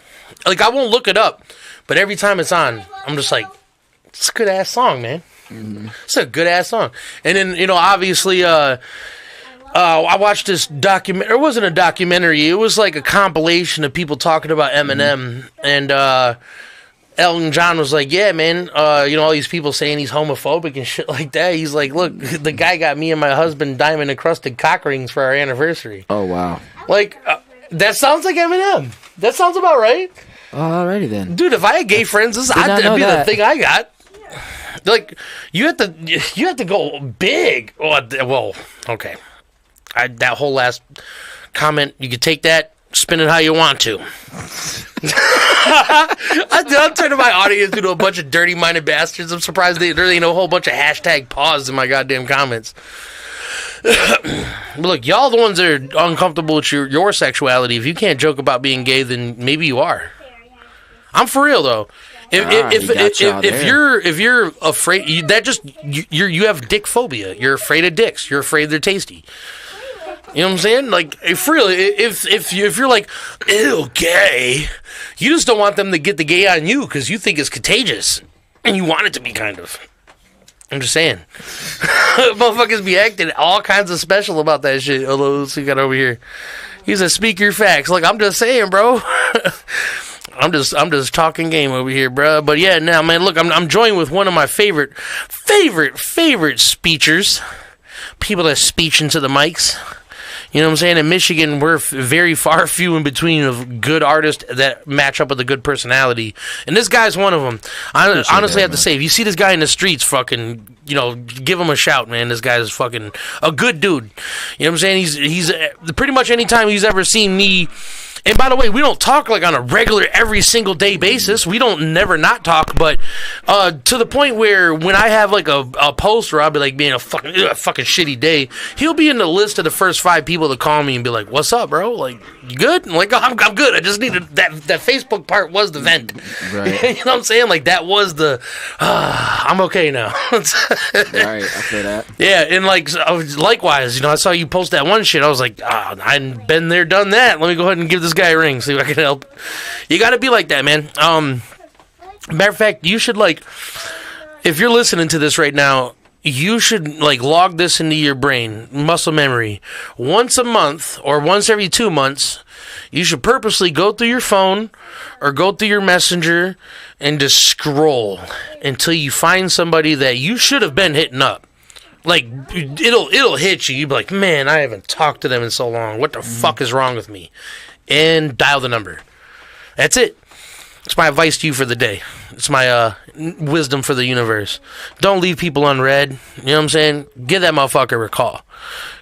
Like, I won't look it up, but every time it's on, I'm just like, it's a good-ass song, man. Mm-hmm. It's a good-ass song. And then, obviously, I watched this documentary. It wasn't a documentary. It was like a compilation of people talking about Eminem. Mm-hmm. And Elton John was like, yeah, man, all these people saying he's homophobic and shit like that. He's like, look, the guy got me and my husband diamond-encrusted cock rings for our anniversary. Oh, wow. Like, that sounds like Eminem. That sounds about right. Alrighty then. Dude, if I had gay friends, that'd be the thing I got. Like, you have to go big. Well, okay. That whole last comment, you could take that, spin it how you want to. I'm turning my audience into a bunch of dirty-minded bastards. I'm surprised there ain't a whole bunch of hashtag pause in my goddamn comments. But look, y'all the ones that are uncomfortable with your sexuality. If you can't joke about being gay, then maybe you are. I'm for real though. If you're afraid, you have dick phobia. You're afraid of dicks. You're afraid they're tasty. You know what I'm saying? Like, if you're like, ew, gay, you just don't want them to get the gay on you because you think it's contagious and you want it to be, kind of. I'm just saying. Motherfuckers be acting all kinds of special about that shit. Although, let's see, got over here. He's a speak your facts. Like, I'm just saying, bro. I'm just talking game over here, bro. But yeah, now, man, look, I'm joined with one of my favorite speechers. People that speech into the mics. You know what I'm saying? In Michigan, we're very far few in between of good artists that match up with a good personality. And this guy's one of them. I honestly have to say, if you see this guy in the streets, fucking, you know, give him a shout, man. This guy's fucking a good dude. You know what I'm saying? He's pretty much any time he's ever seen me. And by the way, we don't talk like on a regular, every single day basis. We don't never not talk, but to the point where when I have like a post where I'll be like being a fucking shitty day, he'll be in the list of the first 5 people to call me and be like, "What's up, bro? Like, you good?" I'm like, "Oh, I'm good. I just needed that Facebook part was the vent." Right. You know what I'm saying? Like that was the I'm okay now. Right, I feel that. Yeah, and like likewise, you know, I saw you post that one shit. I was like, I've been there, done that. Let me go ahead and give this guy a ring, see if I can help. You got to be like that, man. Matter of fact, you should like, if you're listening to this right now, you should like log this into your brain, muscle memory. Once a month or once every 2 months, you should purposely go through your phone or go through your messenger and just scroll until you find somebody that you should have been hitting up. Like, it'll hit you. You'll be like, man, I haven't talked to them in so long. What the fuck is wrong with me? And dial the number. That's it. It's my advice to you for the day. It's my wisdom for the universe. Don't leave people unread. You know what I'm saying? Give that motherfucker a call.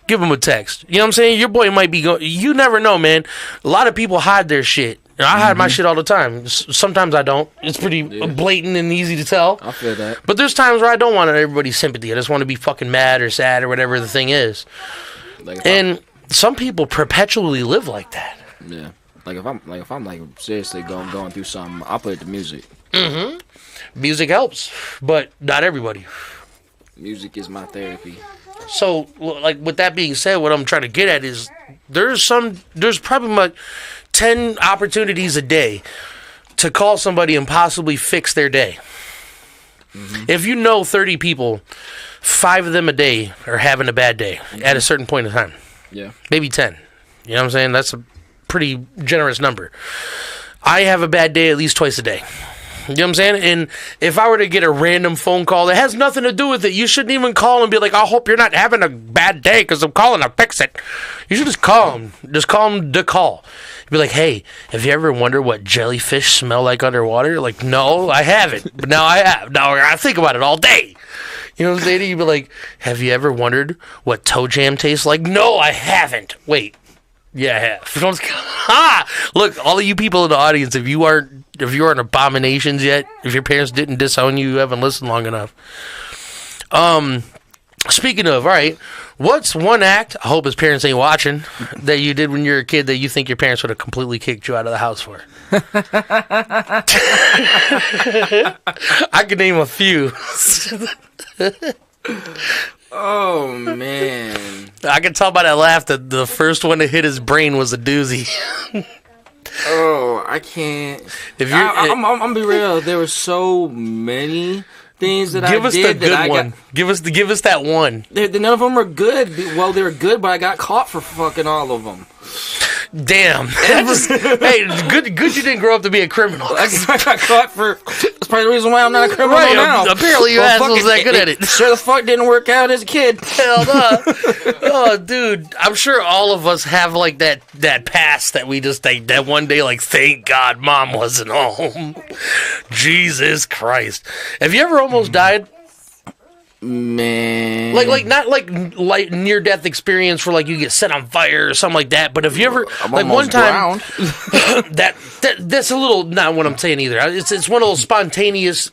Give him a text. You know what I'm saying? Your boy might be going... You never know, man. A lot of people hide their shit. You know, I hide my shit all the time. Sometimes I don't. It's pretty blatant and easy to tell. I feel that. But there's times where I don't want everybody's sympathy. I just want to be fucking mad or sad or whatever the thing is. And some people perpetually live like that. Yeah. Like if I'm seriously going through something, I'll put it to music. Music helps, but not everybody. Music is my therapy. So, like with that being said, what I'm trying to get at is there's probably like 10 opportunities a day to call somebody and possibly fix their day. If you know 30 people, 5 of them a day are having a bad day at a certain point in time. Yeah. Maybe 10. You know what I'm saying? That's a pretty generous number. I have a bad day at least twice a day. You know what I'm saying? And if I were to get a random phone call that has nothing to do with it, you shouldn't even call and be like, I hope you're not having a bad day because I'm calling to fix it. You should just call them. Just call them to call. Be like, hey, have you ever wondered what jellyfish smell like underwater? Like, no, I haven't. But now I have. Now I think about it all day. You know what I'm saying? You'd be like, have you ever wondered what toe jam tastes like? No, I haven't. Wait. Yeah, I have. Look, all of you people in the audience, if you aren't abominations yet, if your parents didn't disown you, you haven't listened long enough. Speaking of, all right, what's one act, I hope his parents ain't watching, that you did when you were a kid that you think your parents would have completely kicked you out of the house for? I could name a few. Oh, man. I can tell by that laugh that the first one to hit his brain was a doozy. Oh, I can't. If you're, I'm gonna be real. There were so many things that I did. Give us the good one. Give us that one. None of them are good. Well, they were good, but I got caught for fucking all of them. Damn. Hey, good you didn't grow up to be a criminal. I got caught for... That's probably the reason why I'm not a criminal now. Apparently you assholes that good at it. Sure the fuck didn't work out as a kid. Hell no. Oh, dude. I'm sure all of us have, like, that past that we just think that one day, like, thank God Mom wasn't home. Jesus Christ. Have you ever almost died? Man, like not like near death experience where like you get set on fire or something like that. But if you ever like one time, that's a little not what I'm saying either. It's one of those spontaneous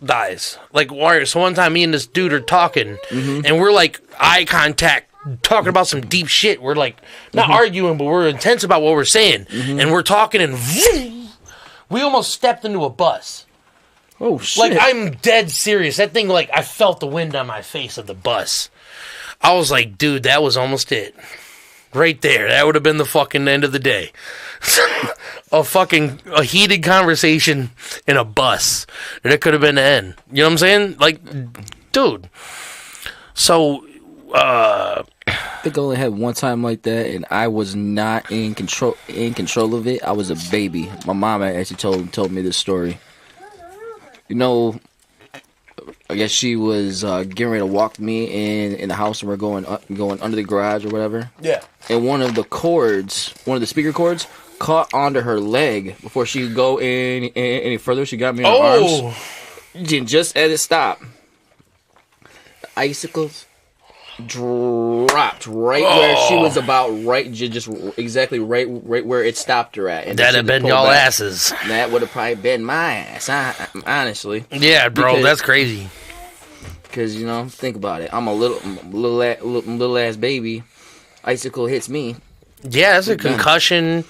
dies. Like so one time me and this dude are talking and we're like eye contact, talking about some deep shit. We're like not arguing, but we're intense about what we're saying, and we're talking and we almost stepped into a bus. Oh, shit. Like, I'm dead serious. That thing, like, I felt the wind on my face of the bus. I was like, dude, that was almost it. Right there. That would have been the fucking end of the day. A heated conversation in a bus. That could have been the end. You know what I'm saying? Like, dude. So, I think I only had one time like that, and I was not in control of it. I was a baby. My mom actually told me this story. You know, I guess she was getting ready to walk me in the house, and we're going under the garage or whatever. Yeah. And one of the speaker cords, caught onto her leg before she could go any further. She got me in her arms. And just as it stopped, the icicles dropped right where she was about just exactly right where it stopped her at. And that'd have been y'all asses. That would have probably been my ass, honestly. Yeah, bro, that's crazy. Because, you know, think about it. I'm a little ass baby. Icicle hits me. Yeah, that's a concussion.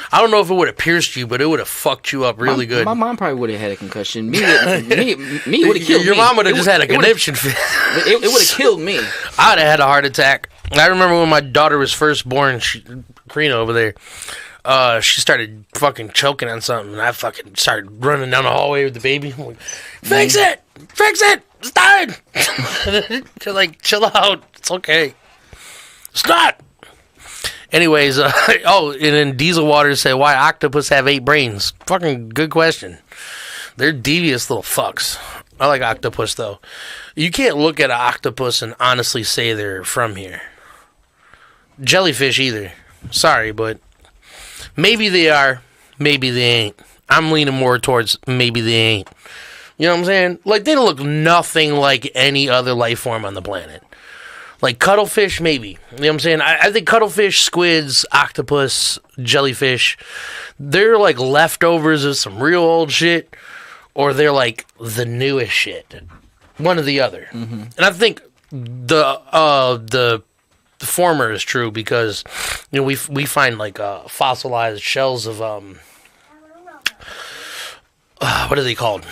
I don't know if it would have pierced you, but it would have fucked you up really good. My mom probably would have had a concussion. Me would have killed me. Your mom would have just had a conniption fit. It would have killed me. I would have had a heart attack. I remember when my daughter was first born, Karina over there, she started fucking choking on something, and I fucking started running down the hallway with the baby. I'm like, fix it! It's dying! She's like, chill out. It's okay. It's not! Anyways, and then Diesel Waters said, why octopus have 8 brains? Fucking good question. They're devious little fucks. I like octopus, though. You can't look at an octopus and honestly say they're from here. Jellyfish, either. Sorry, but maybe they are, maybe they ain't. I'm leaning more towards maybe they ain't. You know what I'm saying? Like, they look nothing like any other life form on the planet. Like cuttlefish, maybe. You know what I'm saying? I think cuttlefish, squids, octopus, jellyfish, they're like leftovers of some real old shit, or they're like the newest shit. One or the other. Mm-hmm. And I think the former is true because, you know, we find like fossilized shells of what are they called?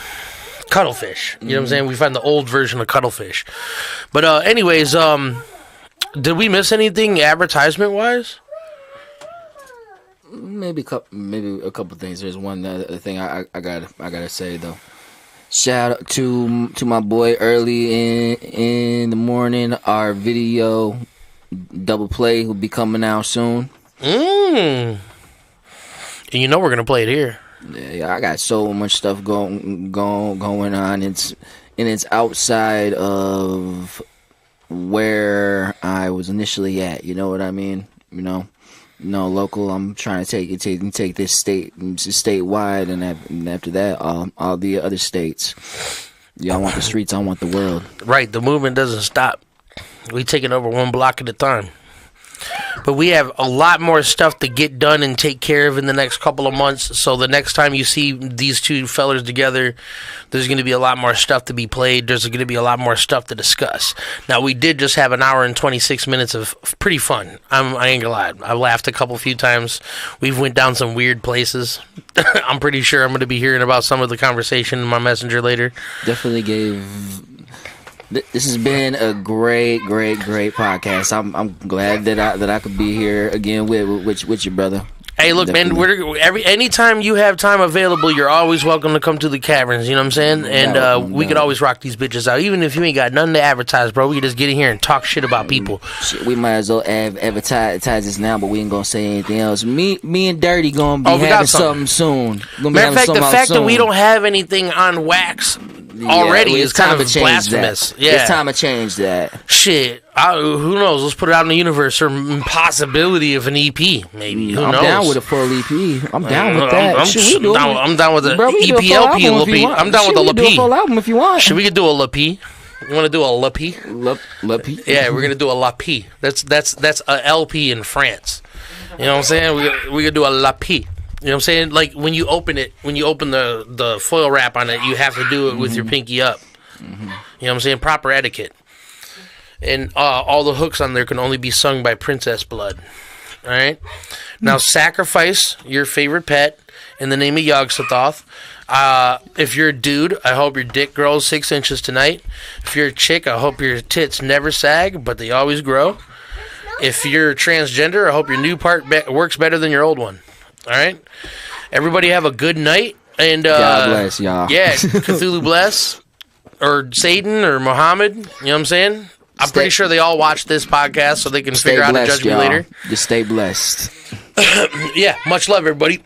Cuttlefish. You know what I'm saying? We find the old version of cuttlefish. But anyways, did we miss anything advertisement wise? Maybe a couple things. There's one other thing I gotta say though. Shout out to my boy early in the morning. Our video double play will be coming out soon. And you know we're gonna play it here. Yeah, I got so much stuff going on. It's outside of where I was initially at. You know what I mean? You know, local. I'm trying to take this statewide, and after that, all the other states. Yeah, I want the streets. I want the world. Right. The movement doesn't stop. We taking over one block at a time. But we have a lot more stuff to get done and take care of in the next couple of months. So the next time you see these two fellers together, there's going to be a lot more stuff to be played. There's going to be a lot more stuff to discuss. Now, we did just have an hour and 26 minutes of pretty fun. I ain't gonna lie. I laughed a few times. We've went down some weird places. I'm pretty sure I'm going to be hearing about some of the conversation in my messenger later. Definitely gave... This has been a great podcast. I'm glad that I could be here again with you, brother. Hey, look, definitely. Man, anytime you have time available, you're always welcome to come to the caverns, you know what I'm saying? And we could always rock these bitches out. Even if you ain't got nothing to advertise, bro, we can just get in here and talk shit about people. Shit, we might as well advertise this now, but we ain't gonna say anything else. Me and Dirty gonna be having something soon. Matter of fact, the fact that we don't have anything on wax already is kind of blasphemous. That. Yeah. It's time to change that. Shit. Who knows? Let's put it out in the universe or possibility of an EP, maybe. Who knows? I'm down with a full EP. I'm down with that. I'm down with the EPLP. I'm down with the LP. We can do a full album if you want. Should we could do a LP? You want to do a LP? LP? Yeah, we're gonna do a LP. That's a LP in France. You know what I'm saying? We could do a LP. You know what I'm saying? Like when you open the foil wrap on it, you have to do it with your pinky up. You know what I'm saying? Proper etiquette. And all the hooks on there can only be sung by Princess Blood. All right? Now, sacrifice your favorite pet in the name of Yog-Sothoth. If you're a dude, I hope your dick grows 6 inches tonight. If you're a chick, I hope your tits never sag, but they always grow. If you're transgender, I hope your new part works better than your old one. All right? Everybody have a good night. And God bless, y'all. Yeah, Cthulhu bless. Or Satan or Muhammad. You know what I'm saying? I'm pretty sure they all watch this podcast so they can figure out to judge me later. Just stay blessed. Yeah, much love, everybody.